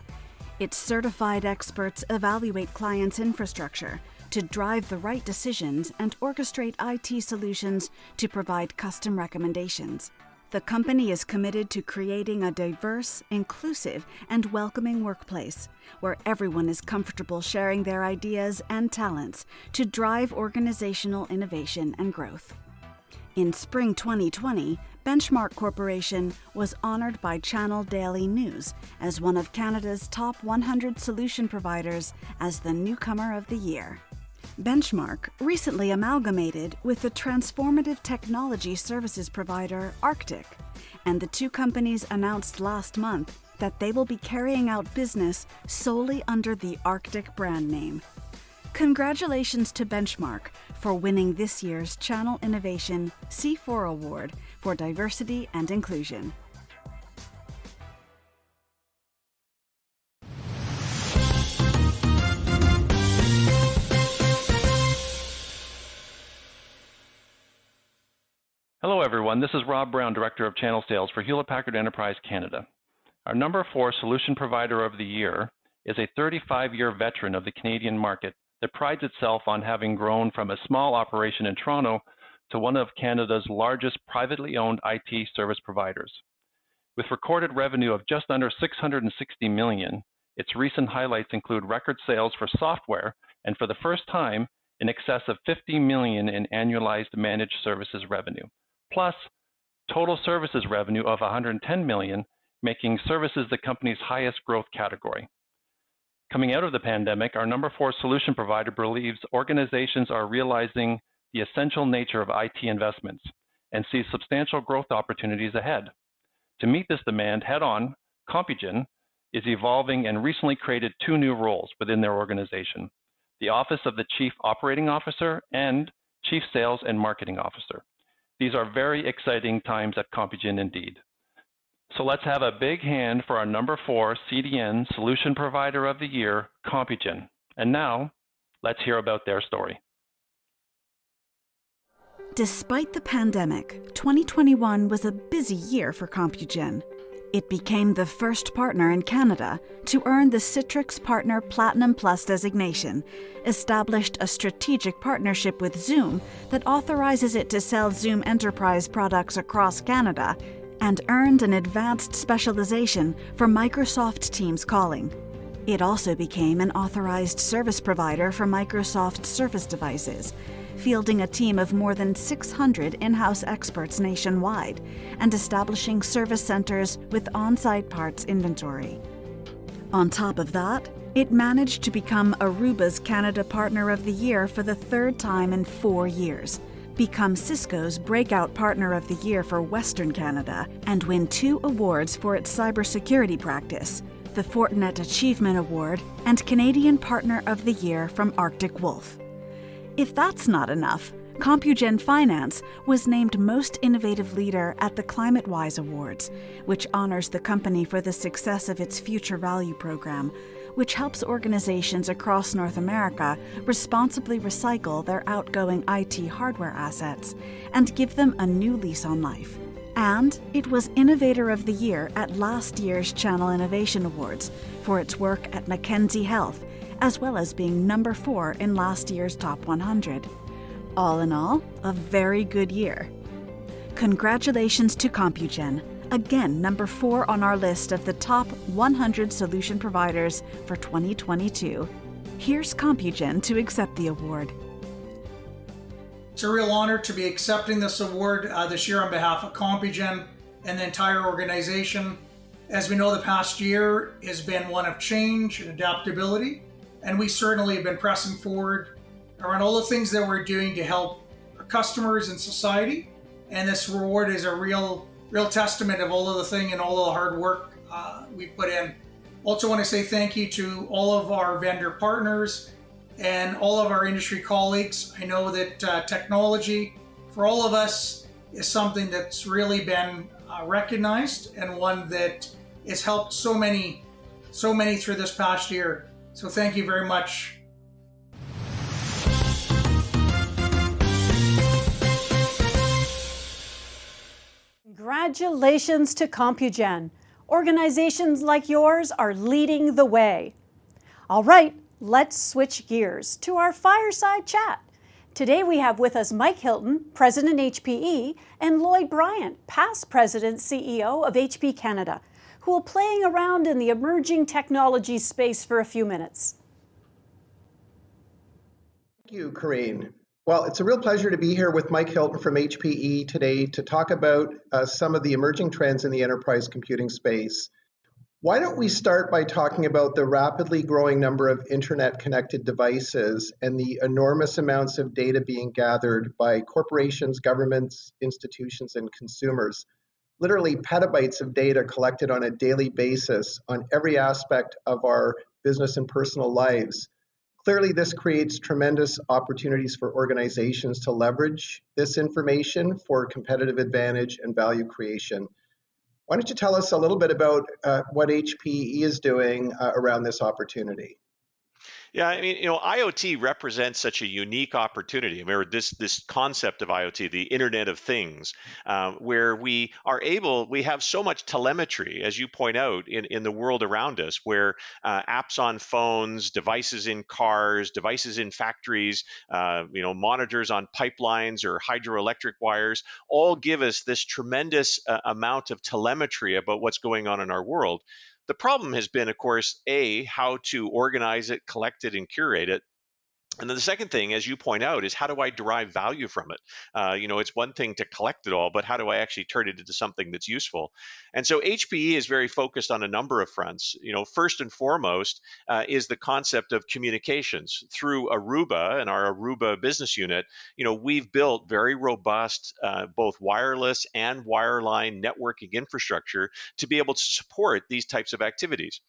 Its certified experts evaluate clients' infrastructure, to drive the right decisions and orchestrate IT solutions to provide custom recommendations. The company is committed to creating a diverse, inclusive, and welcoming workplace where everyone is comfortable sharing their ideas and talents to drive organizational innovation and growth. In spring 2020, Benchmark Corporation was honored by Channel Daily News as one of Canada's top 100 solution providers as the Newcomer of the Year. Benchmark recently amalgamated with the transformative technology services provider Arctic, and the two companies announced last month that they will be carrying out business solely under the Arctic brand name. Congratulations to Benchmark for winning this year's Channel Innovation C4 Award for Diversity and Inclusion. Hello everyone, this is Rob Brown, Director of Channel Sales for Hewlett-Packard Enterprise Canada. Our number 4 Solution Provider of the Year is a 35-year veteran of the Canadian market that prides itself on having grown from a small operation in Toronto to one of Canada's largest privately owned IT service providers. With recorded revenue of just under $660 million, its recent highlights include record sales for software and for the first time, in excess of $50 million in annualized managed services revenue, plus total services revenue of $110 million, making services the company's highest growth category. Coming out of the pandemic, our number 4 solution provider believes organizations are realizing the essential nature of IT investments and sees substantial growth opportunities ahead. To meet this demand head-on, Compugen is evolving and recently created 2 new roles within their organization, the Office of the Chief Operating Officer and Chief Sales and Marketing Officer. These are very exciting times at Compugen indeed. So let's have a big hand for our number 4 CDN Solution Provider of the Year, Compugen. And now, let's hear about their story. Despite the pandemic, 2021 was a busy year for Compugen. It became the first partner in Canada to earn the Citrix Partner Platinum Plus designation, established a strategic partnership with Zoom that authorizes it to sell Zoom Enterprise products across Canada, and earned an advanced specialization for Microsoft Teams calling. It also became an authorized service provider for Microsoft Surface devices, fielding a team of more than 600 in-house experts nationwide, and establishing service centers with on-site parts inventory. On top of that, it managed to become Aruba's Canada Partner of the Year for the 3rd time in 4 years, become Cisco's Breakout Partner of the Year for Western Canada, and win 2 awards for its cybersecurity practice, the Fortinet Achievement Award and Canadian Partner of the Year from Arctic Wolf. If that's not enough, Compugen Finance was named Most Innovative Leader at the ClimateWise Awards, which honors the company for the success of its Future Value program, which helps organizations across North America responsibly recycle their outgoing IT hardware assets and give them a new lease on life. And it was Innovator of the Year at last year's Channel Innovation Awards for its work at Mackenzie Health, as well as being number 4 in last year's Top 100. All in all, a very good year. Congratulations to Compugen, again number 4 on our list of the top 100 solution providers for 2022. Here's Compugen to accept the award. It's a real honor to be accepting this award this year on behalf of Compugen and the entire organization. As we know, the past year has been one of change and adaptability, and we certainly have been pressing forward around all the things that we're doing to help our customers and society. And this award is a real testament of all of the thing and all of the hard work we put in. Also want to say thank you to all of our vendor partners and all of our industry colleagues. I know that technology for all of us is something that's really been recognized and one that has helped so many through this past year. So thank you very much. Congratulations to Compugen. Organizations like yours are leading the way. All right, Let's switch gears to our fireside chat. Today we have with us Mike Hilton, President HPE, and Lloyd Bryant, past President CEO of HP Canada, who will be playing around in the emerging technology space for a few minutes. Thank you, Corrine. Well, it's a real pleasure to be here with Mike Hilton from HPE today to talk about some of the emerging trends in the enterprise computing space. Why don't we start by talking about the rapidly growing number of internet-connected devices and the enormous amounts of data being gathered by corporations, governments, institutions, and consumers. Literally petabytes of data collected on a daily basis on every aspect of our business and personal lives. Clearly, this creates tremendous opportunities for organizations to leverage this information for competitive advantage and value creation. Why don't you tell us a little bit about what HPE is doing around this opportunity? Yeah, I mean, IoT represents such a unique opportunity. I mean, this concept of IoT, the Internet of Things, where we have so much telemetry, as you point out, in the world around us, where apps on phones, devices in cars, devices in factories, monitors on pipelines or hydroelectric wires, all give us this tremendous amount of telemetry about what's going on in our world. The problem has been, of course, how to organize it, collect it, and curate it. And then the second thing, as you point out, is how do I derive value from it? It's one thing to collect it all, but how do I actually turn it into something that's useful? And so HPE is very focused on a number of fronts. First and foremost is the concept of communications through Aruba and our Aruba business unit. We've built very robust both wireless and wireline networking infrastructure to be able to support these types of activities.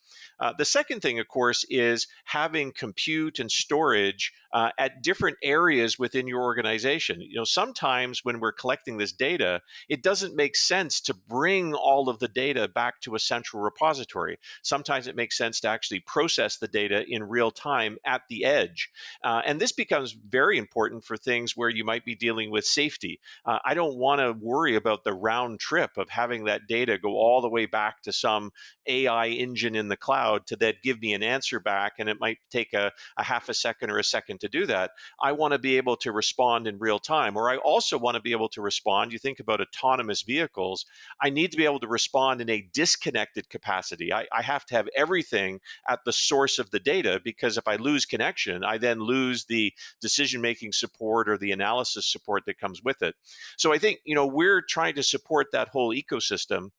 The second thing, of course, is having compute and storage at different areas within your organization. Sometimes when we're collecting this data, it doesn't make sense to bring all of the data back to a central repository. Sometimes it makes sense to actually process the data in real time at the edge. And this becomes very important for things where you might be dealing with safety. I don't want to worry about the round trip of having that data go all the way back to some AI engine in the cloud to then give me an answer back, and it might take a half a second or a second to do that. I want to be able to respond in real time, or I also want to be able to respond. You think about autonomous vehicles, I need to be able to respond in a disconnected capacity. I have to have everything at the source of the data, because if I lose connection, I then lose the decision-making support or the analysis support that comes with it. So I think, we're trying to support that whole ecosystem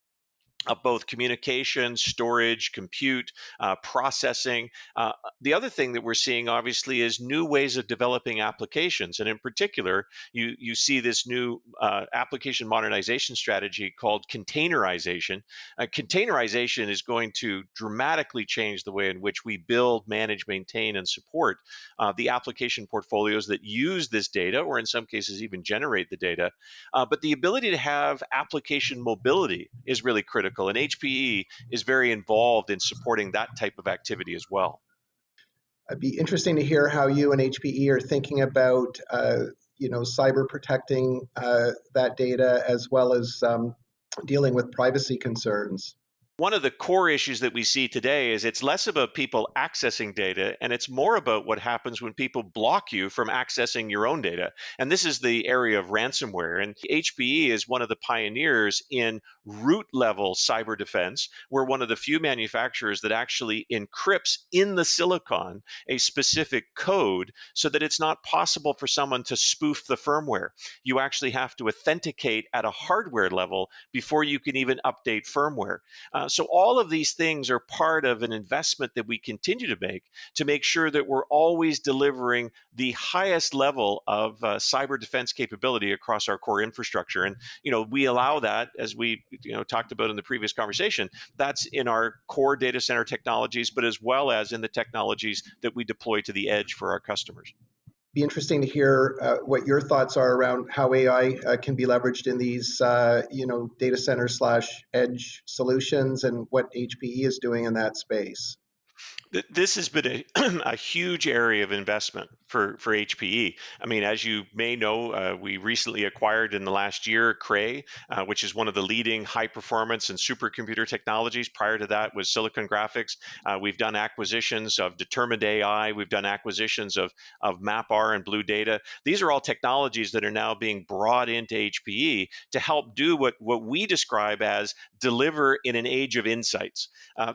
of both communication, storage, compute, processing. The other thing that we're seeing, obviously, is new ways of developing applications. And in particular, you see this new application modernization strategy called containerization. Containerization is going to dramatically change the way in which we build, manage, maintain, and support the application portfolios that use this data, or in some cases even generate the data. But the ability to have application mobility is really critical. And HPE is very involved in supporting that type of activity as well. It'd be interesting to hear how you and HPE are thinking about, cyber protecting that data, as well as dealing with privacy concerns. One of the core issues that we see today is it's less about people accessing data, and it's more about what happens when people block you from accessing your own data. And this is the area of ransomware. And HPE is one of the pioneers in root level cyber defense. We're one of the few manufacturers that actually encrypts in the silicon a specific code so that it's not possible for someone to spoof the firmware. You actually have to authenticate at a hardware level before you can even update firmware. So all of these things are part of an investment that we continue to make sure that we're always delivering the highest level of cyber defense capability across our core infrastructure. And we allow that, as we talked about in the previous conversation, that's in our core data center technologies, but as well as in the technologies that we deploy to the edge for our customers. Be interesting to hear what your thoughts are around how AI can be leveraged in these, data center / edge solutions, and what HPE is doing in that space. This has been a huge area of investment for HPE. I mean, as you may know, we recently acquired in the last year Cray, which is one of the leading high performance and supercomputer technologies. Prior to that was Silicon Graphics. We've done acquisitions of Determined AI. We've done acquisitions of MapR and Blue Data. These are all technologies that are now being brought into HPE to help do what we describe as deliver in an age of insights.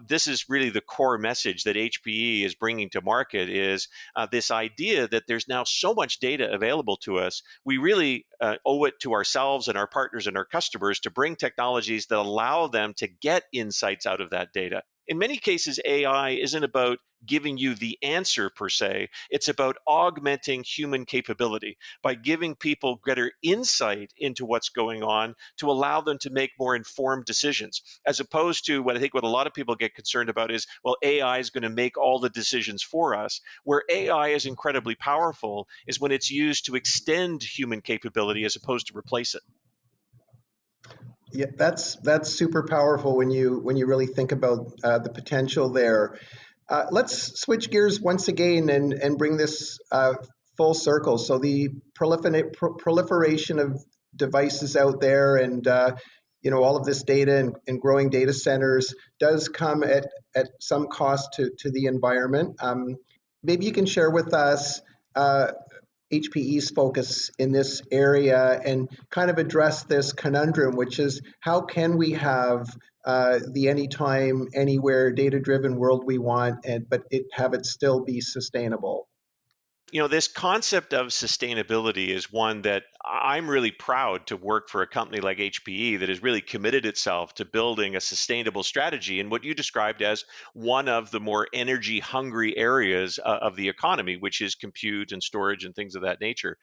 This is really the core message that HPE is bringing to market, is this idea that there's now so much data available to us. We really owe it to ourselves and our partners and our customers to bring technologies that allow them to get insights out of that data. In many cases, AI isn't about giving you the answer per se. It's about augmenting human capability by giving people greater insight into what's going on to allow them to make more informed decisions, as opposed to what a lot of people get concerned about is, well, AI is going to make all the decisions for us. Where AI is incredibly powerful is when it's used to extend human capability as opposed to replace it. Yeah, that's super powerful when you really think about the potential there. Let's switch gears once again and bring this full circle. So the proliferation of devices out there, and all of this data and growing data centers does come at some cost to the environment. Maybe you can share with us HPE's focus in this area and kind of address this conundrum, which is how can we have the anytime, anywhere, data-driven world we want, but have it still be sustainable? This concept of sustainability is one that I'm really proud to work for a company like HPE that has really committed itself to building a sustainable strategy in what you described as one of the more energy hungry areas of the economy, which is compute and storage and things of that nature.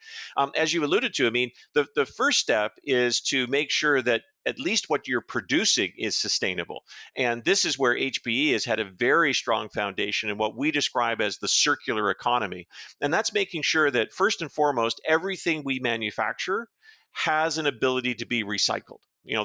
As you alluded to, I mean, the first step is to make sure that at least what you're producing is sustainable. And this is where HPE has had a very strong foundation in what we describe as the circular economy. And that's making sure that first and foremost, everything we manufacture has an ability to be recycled.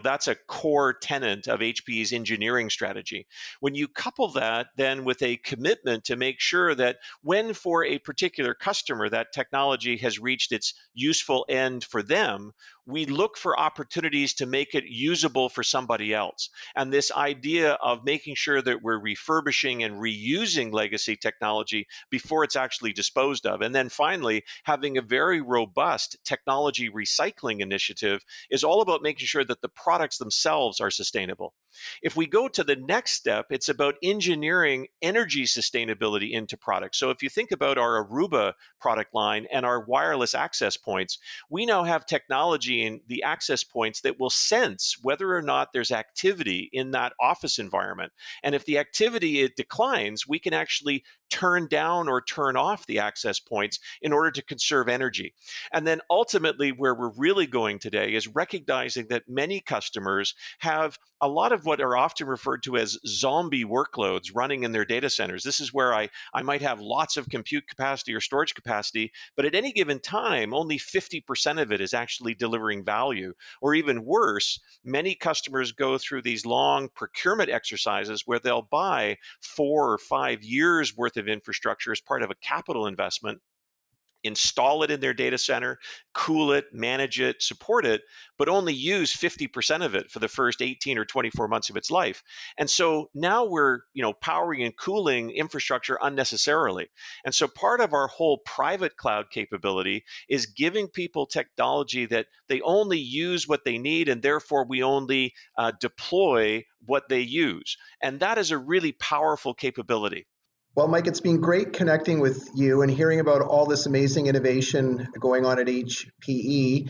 That's a core tenet of HPE's engineering strategy. When you couple that then with a commitment to make sure that when for a particular customer that technology has reached its useful end for them, we look for opportunities to make it usable for somebody else. And this idea of making sure that we're refurbishing and reusing legacy technology before it's actually disposed of. And then finally, having a very robust technology recycling initiative is all about making sure that the products themselves are sustainable. If we go to the next step, it's about engineering energy sustainability into products. So if you think about our Aruba product line and our wireless access points, we now have technology in the access points that will sense whether or not there's activity in that office environment. And if the activity declines, we can actually turn down or turn off the access points in order to conserve energy. And then ultimately, where we're really going today is recognizing that many customers have a lot of what are often referred to as zombie workloads running in their data centers. This is where I might have lots of compute capacity or storage capacity, but at any given time, only 50% of it is actually delivering value. Or even worse, many customers go through these long procurement exercises where they'll buy 4 or 5 years worth of infrastructure as part of a capital investment, install it in their data center, cool it, manage it, support it, but only use 50% of it for the first 18 or 24 months of its life. And so now we're, powering and cooling infrastructure unnecessarily. And so part of our whole private cloud capability is giving people technology that they only use what they need, and therefore we only deploy what they use. And that is a really powerful capability. Well, Mike, it's been great connecting with you and hearing about all this amazing innovation going on at HPE.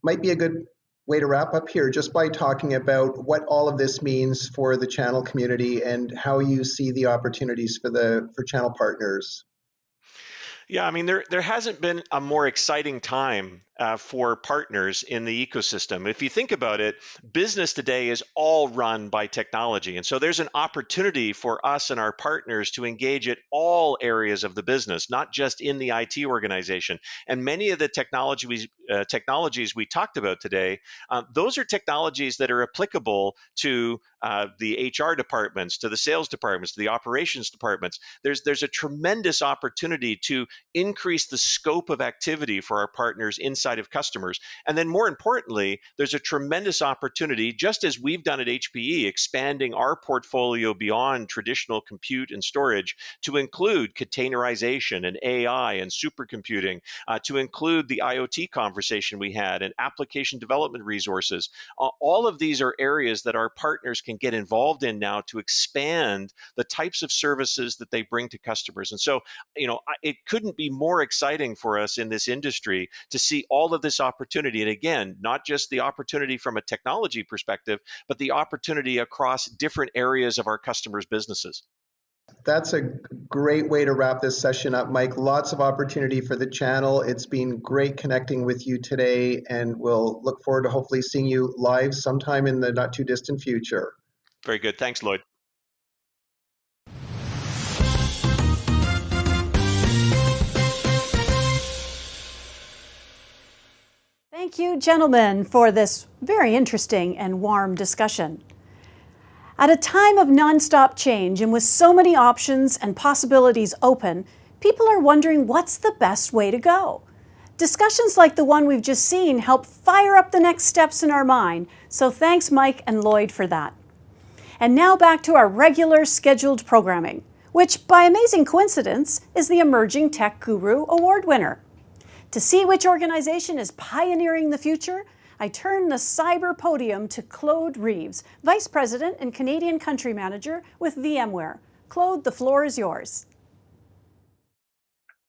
Might be a good way to wrap up here just by talking about what all of this means for the channel community and how you see the opportunities for channel partners. Yeah, I mean, there hasn't been a more exciting time for partners in the ecosystem. If you think about it, business today is all run by technology. And so there's an opportunity for us and our partners to engage at all areas of the business, not just in the IT organization. And many of the technologies we talked about today, those are technologies that are applicable to the HR departments, to the sales departments, to the operations departments. There's a tremendous opportunity to increase the scope of activity for our partners inside of customers. And then more importantly, there's a tremendous opportunity, just as we've done at HPE, expanding our portfolio beyond traditional compute and storage to include containerization and AI and supercomputing, to include the IoT conversation we had and application development resources. All of these are areas that our partners can get involved in now to expand the types of services that they bring to customers. And so, it couldn't be more exciting for us in this industry to see all of this opportunity. And again, not just the opportunity from a technology perspective, but the opportunity across different areas of our customers' businesses. That's a great way to wrap this session up, Mike. Lots of opportunity for the channel. It's been great connecting with you today, and we'll look forward to hopefully seeing you live sometime in the not too distant future. Very good. Thanks, Lloyd. Thank you, gentlemen, for this very interesting and warm discussion. At a time of nonstop change and with so many options and possibilities open, people are wondering what's the best way to go. Discussions like the one we've just seen help fire up the next steps in our mind, so thanks Mike and Lloyd for that. And now back to our regular scheduled programming, which by amazing coincidence is the Emerging Tech Guru Award winner. To see which organization is pioneering the future, I turn the cyber podium to Claude Reeves, Vice President and Canadian Country Manager with VMware. Claude, the floor is yours.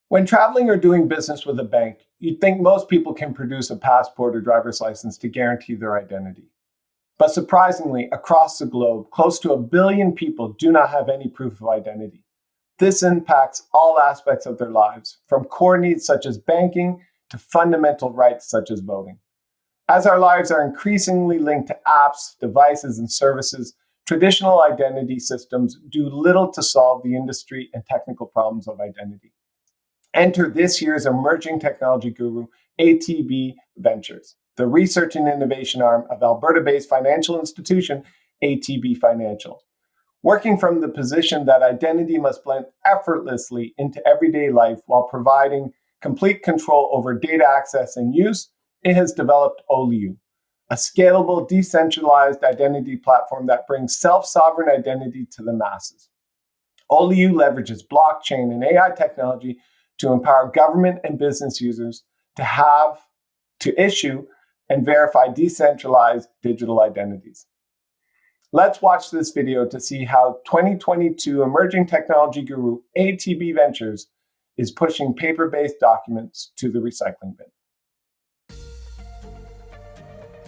When traveling or doing business with a bank, you'd think most people can produce a passport or driver's license to guarantee their identity. But surprisingly, across the globe, close to 1 billion people do not have any proof of identity. This impacts all aspects of their lives, from core needs such as banking to fundamental rights such as voting. As our lives are increasingly linked to apps, devices, and services, traditional identity systems do little to solve the industry and technical problems of identity. Enter this year's emerging technology guru, ATB Ventures, the research and innovation arm of Alberta-based financial institution, ATB Financial. Working from the position that identity must blend effortlessly into everyday life while providing complete control over data access and use, it has developed Oliu, a scalable, decentralized identity platform that brings self-sovereign identity to the masses. Oliu leverages blockchain and AI technology to empower government and business users to issue and verify decentralized digital identities. Let's watch this video to see how 2022 emerging technology guru ATB Ventures is pushing paper-based documents to the recycling bin.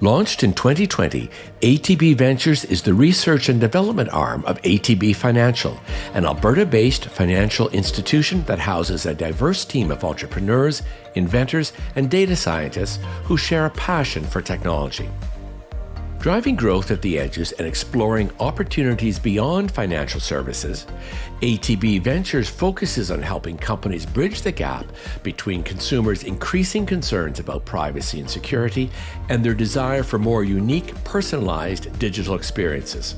Launched in 2020, ATB Ventures is the research and development arm of ATB Financial, an Alberta-based financial institution that houses a diverse team of entrepreneurs, inventors, and data scientists who share a passion for technology. Driving growth at the edges and exploring opportunities beyond financial services, ATB Ventures focuses on helping companies bridge the gap between consumers' increasing concerns about privacy and security and their desire for more unique, personalized digital experiences.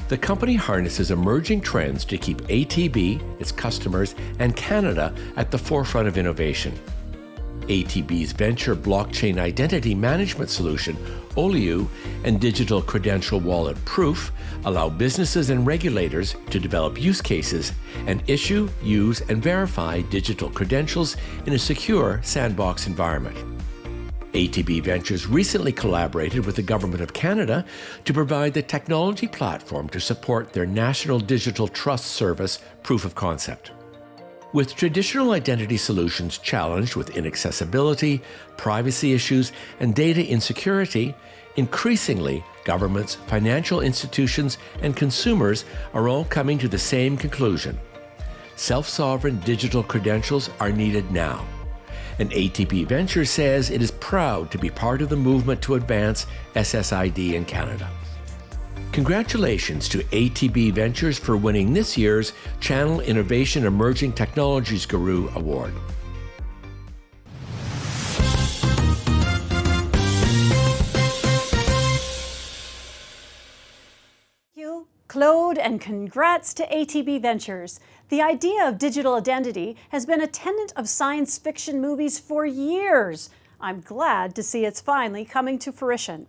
The company harnesses emerging trends to keep ATB, its customers, and Canada at the forefront of innovation. ATB's venture blockchain identity management solution, Oliu, and digital credential wallet Proof allow businesses and regulators to develop use cases and issue, use, and verify digital credentials in a secure sandbox environment. ATB Ventures recently collaborated with the Government of Canada to provide the technology platform to support their National Digital Trust Service proof of concept. With traditional identity solutions challenged with inaccessibility, privacy issues, and data insecurity, increasingly, governments, financial institutions, and consumers are all coming to the same conclusion. Self-sovereign digital credentials are needed now. And ATB Ventures says it is proud to be part of the movement to advance SSID in Canada. Congratulations to ATB Ventures for winning this year's Channel Innovation Emerging Technologies Guru Award. Claude, and congrats to ATB Ventures. The idea of digital identity has been a tenet of science fiction movies for years. I'm glad to see it's finally coming to fruition.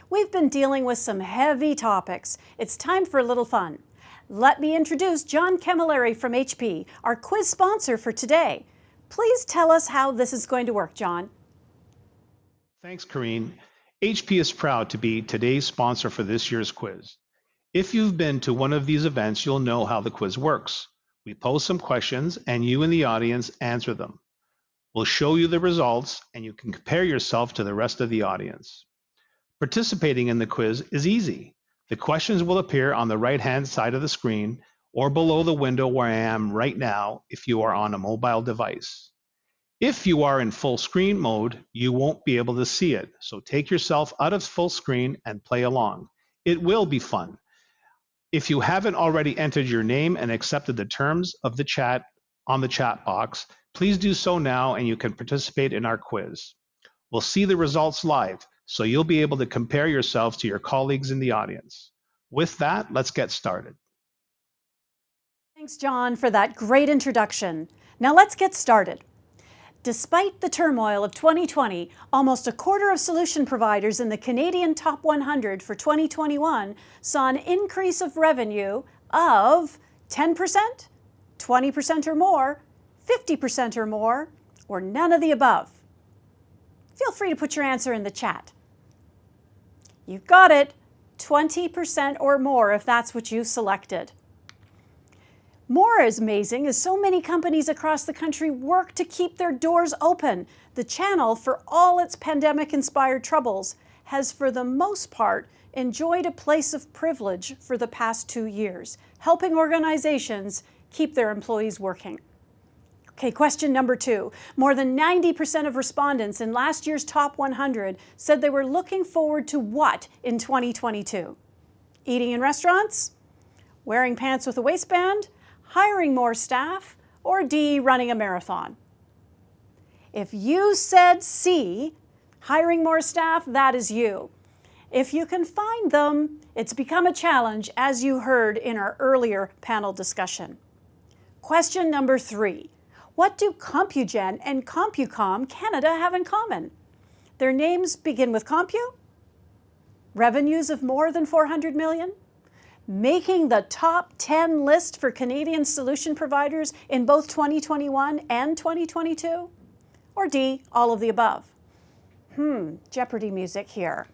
We've been dealing with some heavy topics. It's time for a little fun. Let me introduce John Camilleri from HP, our quiz sponsor for today. Please tell us how this is going to work, John. Thanks, Corrine. HP is proud to be today's sponsor for this year's quiz. If you've been to one of these events, you'll know how the quiz works. We pose some questions and you in the audience answer them. We'll show you the results and you can compare yourself to the rest of the audience. Participating in the quiz is easy. The questions will appear on the right-hand side of the screen or below the window where I am right now if you are on a mobile device. If you are in full screen mode, you won't be able to see it. So take yourself out of full screen and play along. It will be fun. If you haven't already entered your name and accepted the terms of the chat on the chat box, please do so now and you can participate in our quiz. We'll see the results live, so you'll be able to compare yourself to your colleagues in the audience. With that, let's get started. Thanks, John, for that great introduction. Now let's get started. Despite the turmoil of 2020, almost a quarter of solution providers in the Canadian Top 100 for 2021 saw an increase of revenue of 10%, 20% or more, 50% or more, or none of the above. Feel free to put your answer in the chat. You got it, 20% or more if that's what you selected. More is amazing as so many companies across the country work to keep their doors open. The channel, for all its pandemic-inspired troubles, has for the most part enjoyed a place of privilege for the past 2 years, helping organizations keep their employees working. Okay, question number 2. More than 90% of respondents in last year's Top 100 said they were looking forward to what in 2022? Eating in restaurants? Wearing pants with a waistband? Hiring more staff? Or D, running a marathon? If you said C, hiring more staff, that is you. If you can find them, it's become a challenge, as you heard in our earlier panel discussion. Question number 3. What do Compugen and CompuCom Canada have in common? Their names begin with Compu, revenues of more than 400 million, making the top 10 list for Canadian solution providers in both 2021 and 2022, or D, all of the above? Jeopardy music here.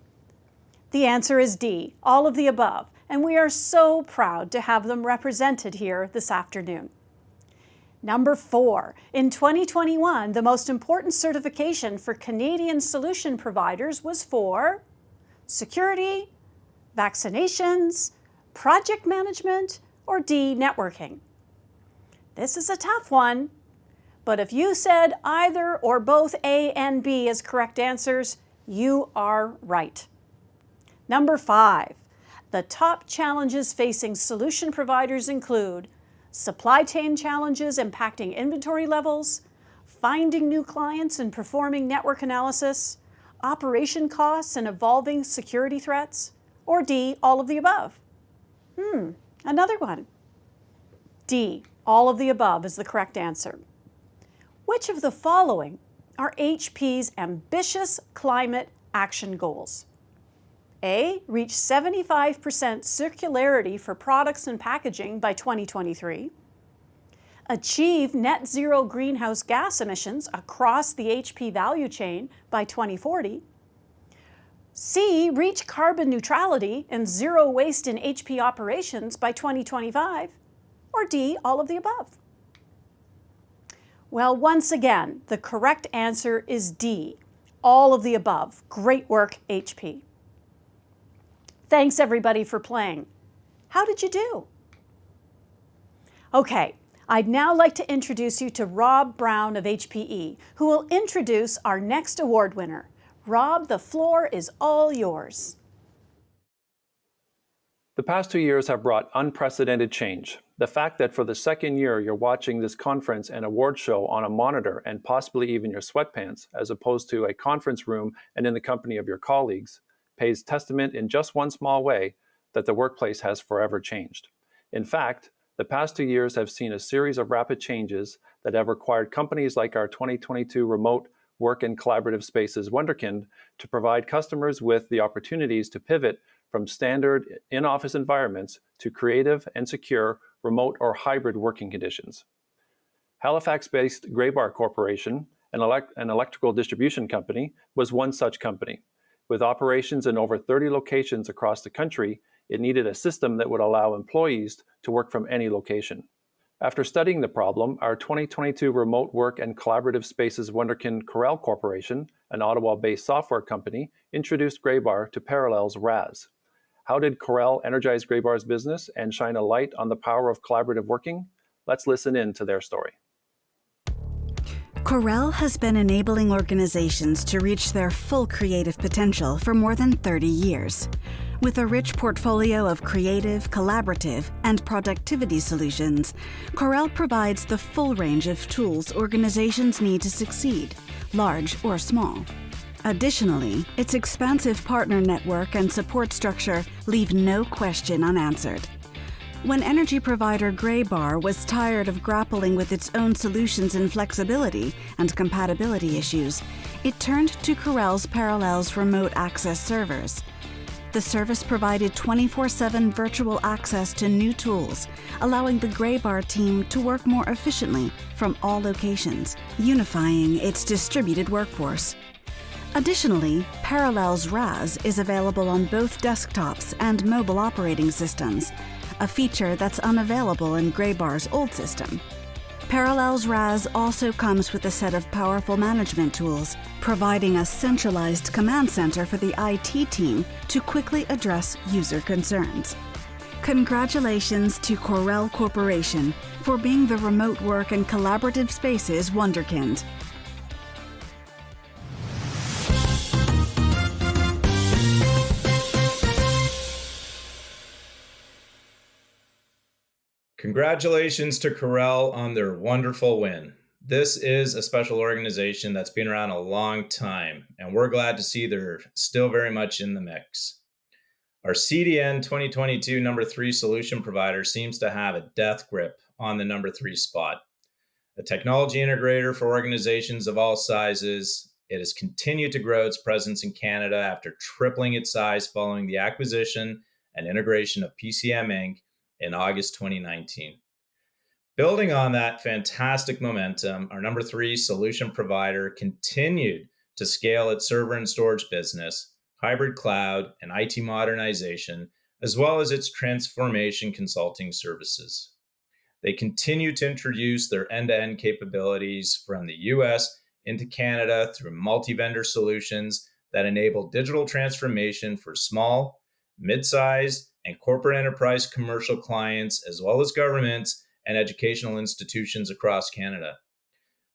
The answer is D, all of the above, and we are so proud to have them represented here this afternoon. Number 4, in 2021, the most important certification for Canadian solution providers was for security, vaccinations, project management, or D, networking. This is a tough one, but if you said either or both A and B as correct answers, you are right. Number 5, the top challenges facing solution providers include supply chain challenges impacting inventory levels, finding new clients and performing network analysis, operation costs and evolving security threats, or D, all of the above. Another one. D, all of the above is the correct answer. Which of the following are HP's ambitious climate action goals? A, reach 75% circularity for products and packaging by 2023. Achieve net zero greenhouse gas emissions across the HP value chain by 2040. C, reach carbon neutrality and zero waste in HP operations by 2025. Or D, all of the above. Well, once again, the correct answer is D, all of the above. Great work, HP. Thanks everybody for playing. How did you do? Okay, I'd now like to introduce you to Rob Brown of HPE, who will introduce our next award winner. Rob, the floor is all yours. The past 2 years have brought unprecedented change. The fact that for the second year you're watching this conference and award show on a monitor and possibly even your sweatpants, as opposed to a conference room and in the company of your colleagues, pays testament in just one small way that the workplace has forever changed. In fact, the past 2 years have seen a series of rapid changes that have required companies like our 2022 Remote Work and Collaborative Spaces Wunderkind to provide customers with the opportunities to pivot from standard in-office environments to creative and secure remote or hybrid working conditions. Halifax-based Graybar Corporation, an electrical distribution company, was one such company. With operations in over 30 locations across the country, it needed a system that would allow employees to work from any location. After studying the problem, our 2022 Remote Work and Collaborative Spaces Wunderkind Corel Corporation, an Ottawa-based software company, introduced Graybar to Parallel's RAS. How did Corel energize Graybar's business and shine a light on the power of collaborative working? Let's listen in to their story. Corel has been enabling organizations to reach their full creative potential for more than 30 years. With a rich portfolio of creative, collaborative, and productivity solutions, Corel provides the full range of tools organizations need to succeed, large or small. Additionally, its expansive partner network and support structure leave no question unanswered. When energy provider Graybar was tired of grappling with its own solutions in flexibility and compatibility issues, it turned to Corel's Parallel's remote access servers. The service provided 24/7 virtual access to new tools, allowing the Graybar team to work more efficiently from all locations, unifying its distributed workforce. Additionally, Parallel's RAS is available on both desktops and mobile operating systems, a feature that's unavailable in Graybar's old system. Parallel's RAS also comes with a set of powerful management tools, providing a centralized command center for the IT team to quickly address user concerns. Congratulations to Corel Corporation for being the Remote Work and Collaborative Spaces Wunderkind. Congratulations to Corel on their wonderful win. This is a special organization that's been around a long time, and we're glad to see they're still very much in the mix. Our CDN 2022 number 3 solution provider seems to have a death grip on the number 3 spot. A technology integrator for organizations of all sizes, it has continued to grow its presence in Canada after tripling its size following the acquisition and integration of PCM Inc. in August 2019. Building on that fantastic momentum, our number 3 solution provider continued to scale its server and storage business, hybrid cloud, and IT modernization, as well as its transformation consulting services. They continue to introduce their end-to-end capabilities from the US into Canada through multi-vendor solutions that enable digital transformation for small, mid-sized, and corporate enterprise commercial clients, as well as governments and educational institutions across Canada.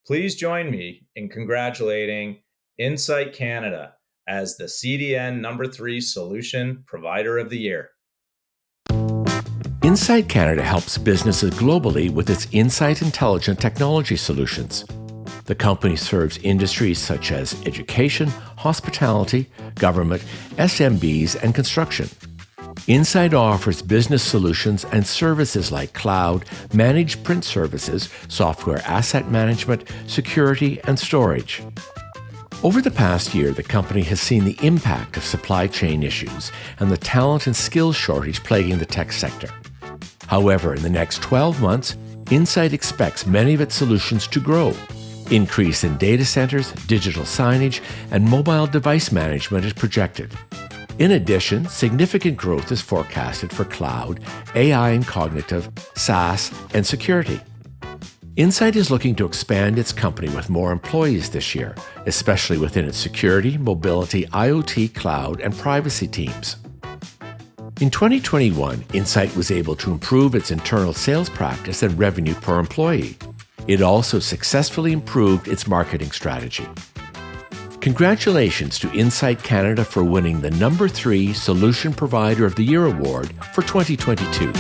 Please join me in congratulating Insight Canada as the CDN number 3 Solution Provider of the Year. Insight Canada helps businesses globally with its Insight Intelligent Technology solutions. The company serves industries such as education, hospitality, government, SMBs, and construction. Insight offers business solutions and services like cloud, managed print services, software asset management, security, and storage. Over the past year, the company has seen the impact of supply chain issues and the talent and skills shortage plaguing the tech sector. However, in the next 12 months, Insight expects many of its solutions to grow. Increase in data centers, digital signage, and mobile device management is projected. In addition, significant growth is forecasted for cloud, AI and cognitive, SaaS, and security. Insight is looking to expand its company with more employees this year, especially within its security, mobility, IoT, cloud, and privacy teams. In 2021, Insight was able to improve its internal sales practice and revenue per employee. It also successfully improved its marketing strategy. Congratulations to Insight Canada for winning the number 3 Solution Provider of the Year award for 2022.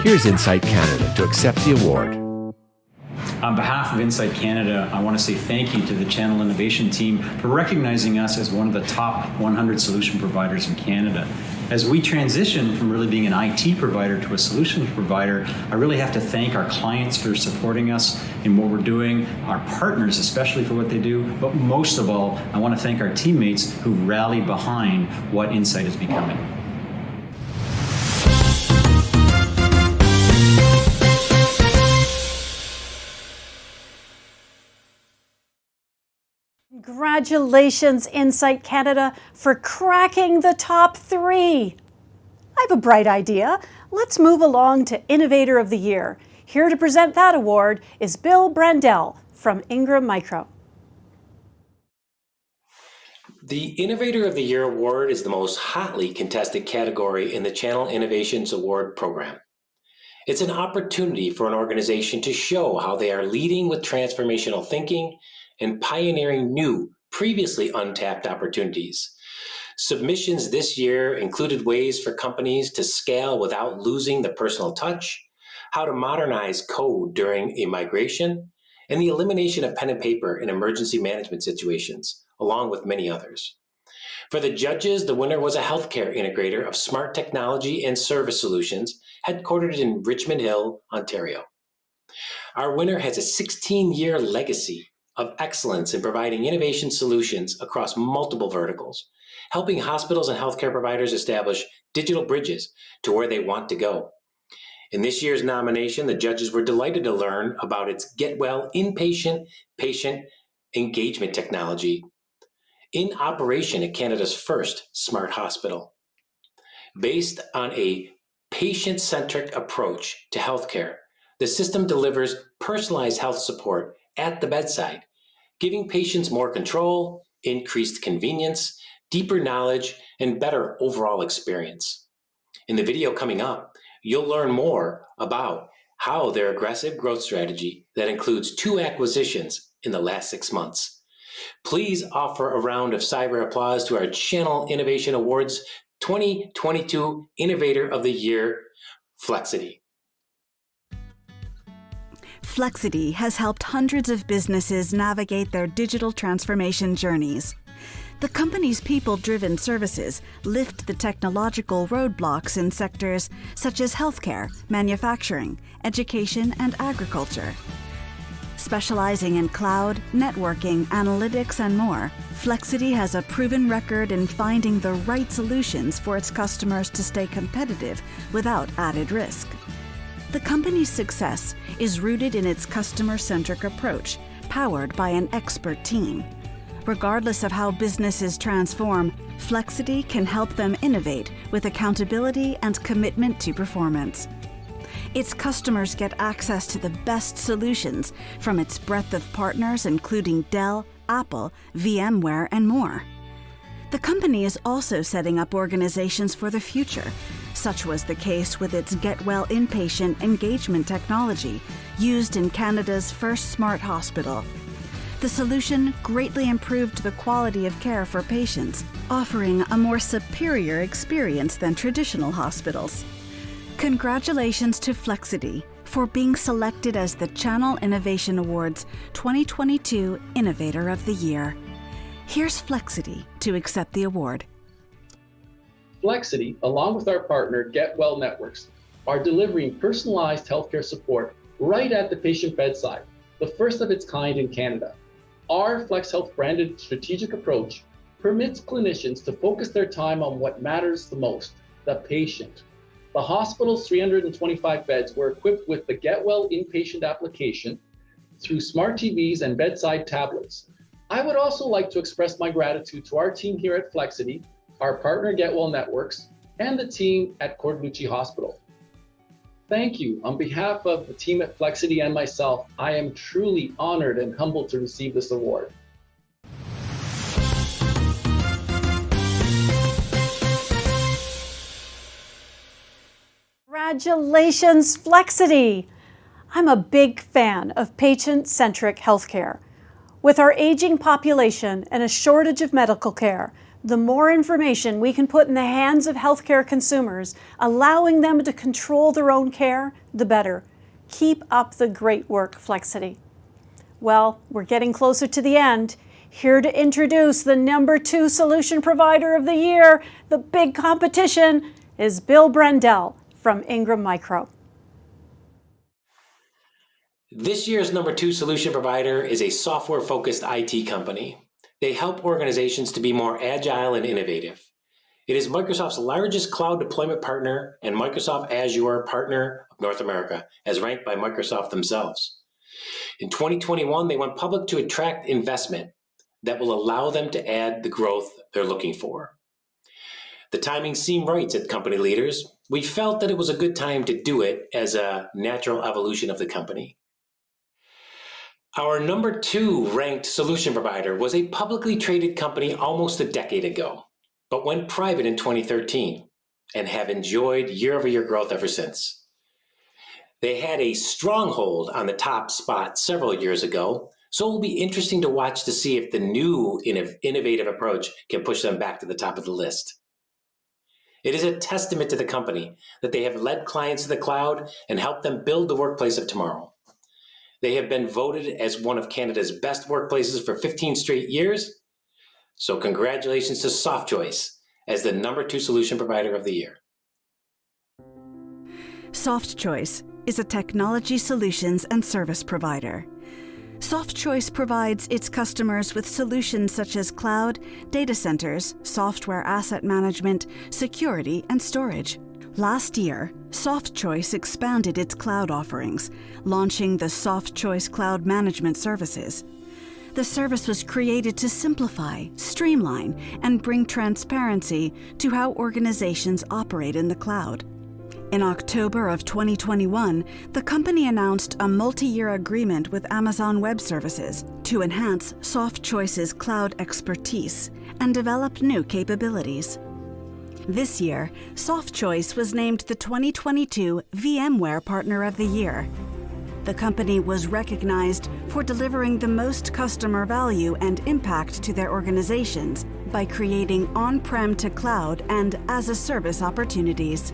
Here's Insight Canada to accept the award. On behalf of Insight Canada, I want to say thank you to the Channel Innovation team for recognizing us as one of the top 100 solution providers in Canada. As we transition from really being an IT provider to a solutions provider, I really have to thank our clients for supporting us in what we're doing, our partners especially for what they do, but most of all, I want to thank our teammates who rally behind what Insight is becoming. Congratulations, Insight Canada, for cracking the top 3. I have a bright idea. Let's move along to Innovator of the Year. Here to present that award is Bill Brandell from Ingram Micro. The Innovator of the Year award is the most hotly contested category in the Channel Innovations Award program. It's an opportunity for an organization to show how they are leading with transformational thinking and pioneering new, previously untapped opportunities. Submissions this year included ways for companies to scale without losing the personal touch, how to modernize code during a migration, and the elimination of pen and paper in emergency management situations, along with many others. For the judges, the winner was a healthcare integrator of smart technology and service solutions headquartered in Richmond Hill, Ontario. Our winner has a 16-year legacy of excellence in providing innovation solutions across multiple verticals, helping hospitals and healthcare providers establish digital bridges to where they want to go. In this year's nomination, the judges were delighted to learn about its Get Well inpatient patient engagement technology in operation at Canada's first smart hospital. Based on a patient-centric approach to healthcare, the system delivers personalized health support at the bedside, giving patients more control, increased convenience, deeper knowledge, and better overall experience. In the video coming up, you'll learn more about how their aggressive growth strategy that includes 2 acquisitions in the last 6 months. Please offer a round of cyber applause to our Channel Innovation Awards 2022 Innovator of the Year, Flexity. Flexity has helped hundreds of businesses navigate their digital transformation journeys. The company's people-driven services lift the technological roadblocks in sectors such as healthcare, manufacturing, education, and agriculture. Specializing in cloud, networking, analytics, and more, Flexity has a proven record in finding the right solutions for its customers to stay competitive without added risk. The company's success is rooted in its customer-centric approach, powered by an expert team. Regardless of how businesses transform, Flexity can help them innovate with accountability and commitment to performance. Its customers get access to the best solutions from its breadth of partners, including Dell, Apple, VMware, and more. The company is also setting up organizations for the future. Such was the case with its Get Well inpatient engagement technology, used in Canada's first smart hospital. The solution greatly improved the quality of care for patients, offering a more superior experience than traditional hospitals. Congratulations to Flexity for being selected as the Channel Innovation Awards 2022 Innovator of the Year. Here's Flexity to accept the award. Flexity, along with our partner Get Well Networks, are delivering personalized healthcare support right at the patient bedside, the first of its kind in Canada. Our FlexHealth branded strategic approach permits clinicians to focus their time on what matters the most, the patient. The hospital's 325 beds were equipped with the Get Well inpatient application through smart TVs and bedside tablets. I would also like to express my gratitude to our team here at Flexity, our partner Get Well Networks, and the team at Cordalucci Hospital. Thank you. On behalf of the team at Flexity and myself, I am truly honored and humbled to receive this award. Congratulations, Flexity! I'm a big fan of patient-centric healthcare. With our aging population and a shortage of medical care, the more information we can put in the hands of healthcare consumers, allowing them to control their own care, the better. Keep up the great work, Flexity. Well, we're getting closer to the end. Here to introduce the #2 solution provider of the year, the big competition, is Bill Brendel from Ingram Micro. This year's #2 solution provider is a software-focused IT company. They help organizations to be more agile and innovative. It is Microsoft's largest cloud deployment partner and Microsoft Azure Partner of North America, as ranked by Microsoft themselves. In 2021, they went public to attract investment that will allow them to add the growth they're looking for. The timing seemed right, said company leaders. We felt that it was a good time to do it as a natural evolution of the company. Our #2 ranked solution provider was a publicly traded company almost a decade ago, but went private in 2013 and have enjoyed year-over-year growth ever since. They had a stronghold on the top spot several years ago, so it will be interesting to watch to see if the new innovative approach can push them back to the top of the list. It is a testament to the company that they have led clients to the cloud and helped them build the workplace of tomorrow. They have been voted as one of Canada's best workplaces for 15 straight years. So congratulations to SoftChoice as the #2 solution provider of the year. SoftChoice is a technology solutions and service provider. SoftChoice provides its customers with solutions such as cloud, data centers, software asset management, security, and storage. Last year, SoftChoice expanded its cloud offerings, launching the SoftChoice Cloud Management Services. The service was created to simplify, streamline, and bring transparency to how organizations operate in the cloud. In October of 2021, the company announced a multi-year agreement with Amazon Web Services to enhance SoftChoice's cloud expertise and develop new capabilities. This year, SoftChoice was named the 2022 VMware Partner of the Year. The company was recognized for delivering the most customer value and impact to their organizations by creating on-prem to cloud and as-a-service opportunities.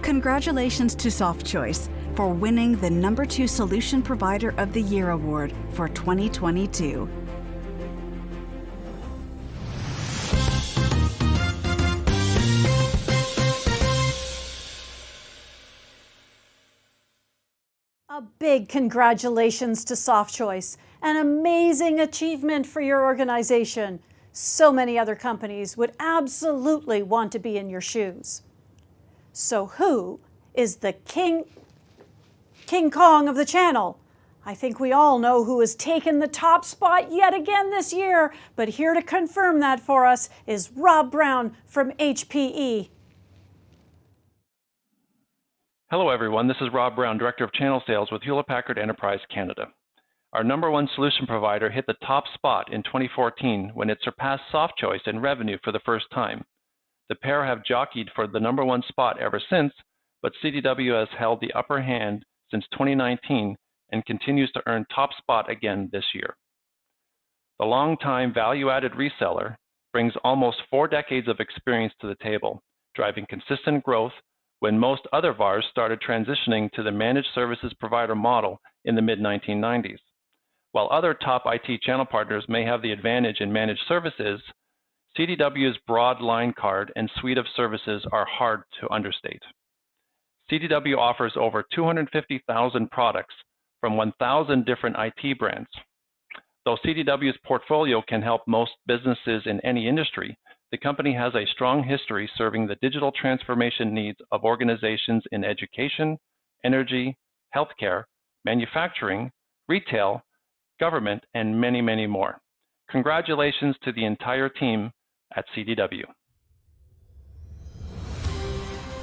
Congratulations to SoftChoice for winning the #2 Solution Provider of the Year award for 2022. A big congratulations to SoftChoice, an amazing achievement for your organization. So many other companies would absolutely want to be in your shoes. So who is the King Kong of the channel? I think we all know who has taken the top spot yet again this year, but here to confirm that for us is Rob Brown from HPE. Hello, everyone. This is Rob Brown, Director of Channel Sales with Hewlett-Packard Enterprise Canada. Our #1 solution provider hit the top spot in 2014 when it surpassed SoftChoice in revenue for the first time. The pair have jockeyed for the #1 spot ever since, but CDW has held the upper hand since 2019 and continues to earn top spot again this year. The longtime value-added reseller brings almost 4 decades of experience to the table, driving consistent growth when most other VARs started transitioning to the managed services provider model in the mid-1990s. While other top IT channel partners may have the advantage in managed services, CDW's broad line card and suite of services are hard to understate. CDW offers over 250,000 products from 1,000 different IT brands. Though CDW's portfolio can help most businesses in any industry, the company has a strong history serving the digital transformation needs of organizations in education, energy, healthcare, manufacturing, retail, government, and many, many more. Congratulations to the entire team at CDW.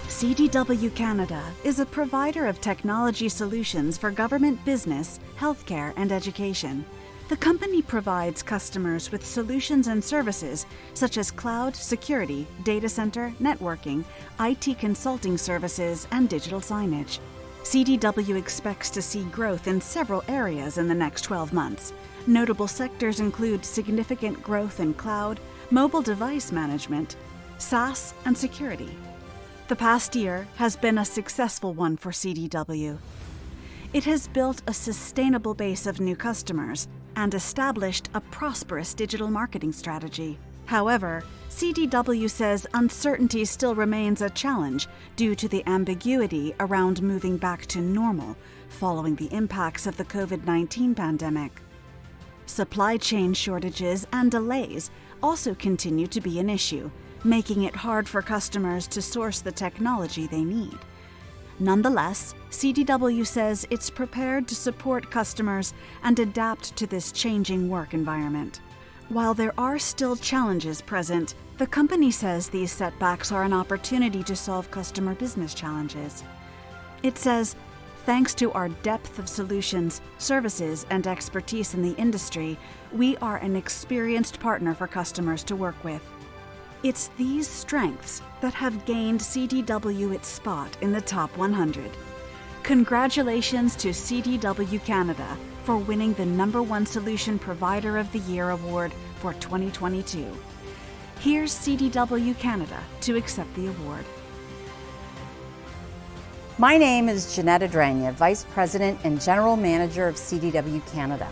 CDW Canada is a provider of technology solutions for government business, healthcare, and education. The company provides customers with solutions and services such as cloud, security, data center, networking, IT consulting services, and digital signage. CDW expects to see growth in several areas in the next 12 months. Notable sectors include significant growth in cloud, mobile device management, SaaS, and security. The past year has been a successful one for CDW. It has built a sustainable base of new customers and established a prosperous digital marketing strategy. However, CDW says uncertainty still remains a challenge due to the ambiguity around moving back to normal following the impacts of the COVID-19 pandemic. Supply chain shortages and delays also continue to be an issue, making it hard for customers to source the technology they need. Nonetheless, CDW says it's prepared to support customers and adapt to this changing work environment. While there are still challenges present, the company says these setbacks are an opportunity to solve customer business challenges. It says, thanks to our depth of solutions, services, and expertise in the industry, we are an experienced partner for customers to work with. It's these strengths that have gained CDW its spot in the top 100. Congratulations to CDW Canada for winning the #1 Solution Provider of the Year award for 2022. Here's CDW Canada to accept the award. My name is Jeanette Adranya, Vice President and General Manager of CDW Canada,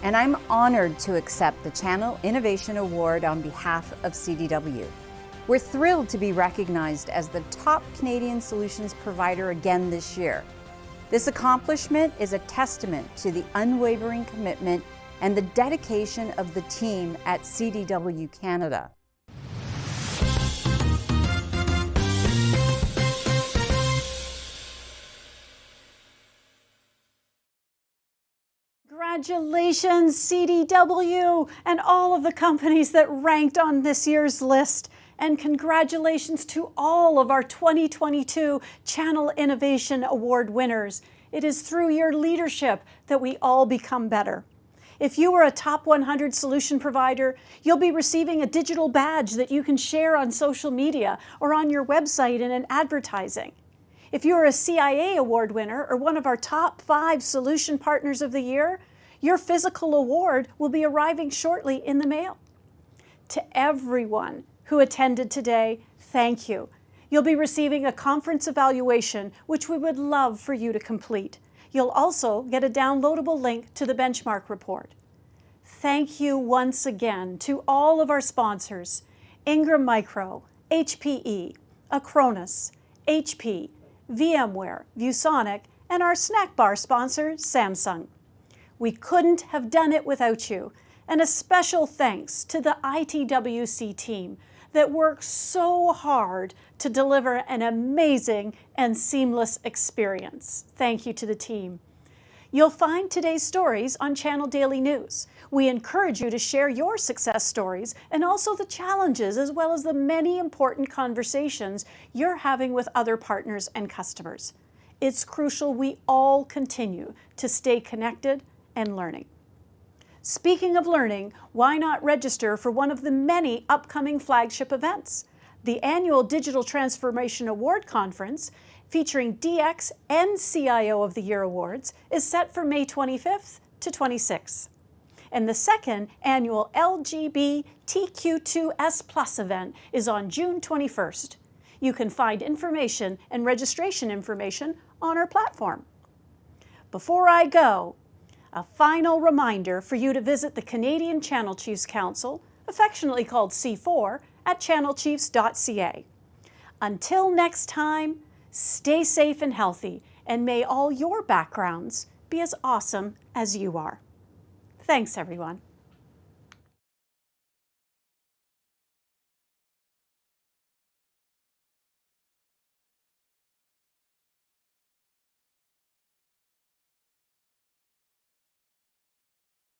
and I'm honored to accept the Channel Innovation Award on behalf of CDW. We're thrilled to be recognized as the top Canadian solutions provider again this year. This accomplishment is a testament to the unwavering commitment and the dedication of the team at CDW Canada. Congratulations, CDW, and all of the companies that ranked on this year's list. And congratulations to all of our 2022 Channel Innovation Award winners. It is through your leadership that we all become better. If you are a top 100 solution provider, you'll be receiving a digital badge that you can share on social media or on your website and in advertising. If you're a CIA award winner or one of our top 5 solution partners of the year, your physical award will be arriving shortly in the mail. To everyone who attended today, thank you. You'll be receiving a conference evaluation, which we would love for you to complete. You'll also get a downloadable link to the benchmark report. Thank you once again to all of our sponsors, Ingram Micro, HPE, Acronis, HP, VMware, ViewSonic, and our snack bar sponsor, Samsung. We couldn't have done it without you. And a special thanks to the ITWC team that works so hard to deliver an amazing and seamless experience. Thank you to the team. You'll find today's stories on Channel Daily News. We encourage you to share your success stories and also the challenges, as well as the many important conversations you're having with other partners and customers. It's crucial we all continue to stay connected and learning. Speaking of learning, why not register for one of the many upcoming flagship events? The annual Digital Transformation Award Conference, featuring DX and CIO of the Year awards, is set for May 25th to 26th. And the second annual LGBTQ2S+ event is on June 21st. You can find information and registration information on our platform. Before I go, a final reminder for you to visit the Canadian Channel Chiefs Council, affectionately called C4, at channelchiefs.ca. Until next time, stay safe and healthy, and may all your backgrounds be as awesome as you are. Thanks, everyone.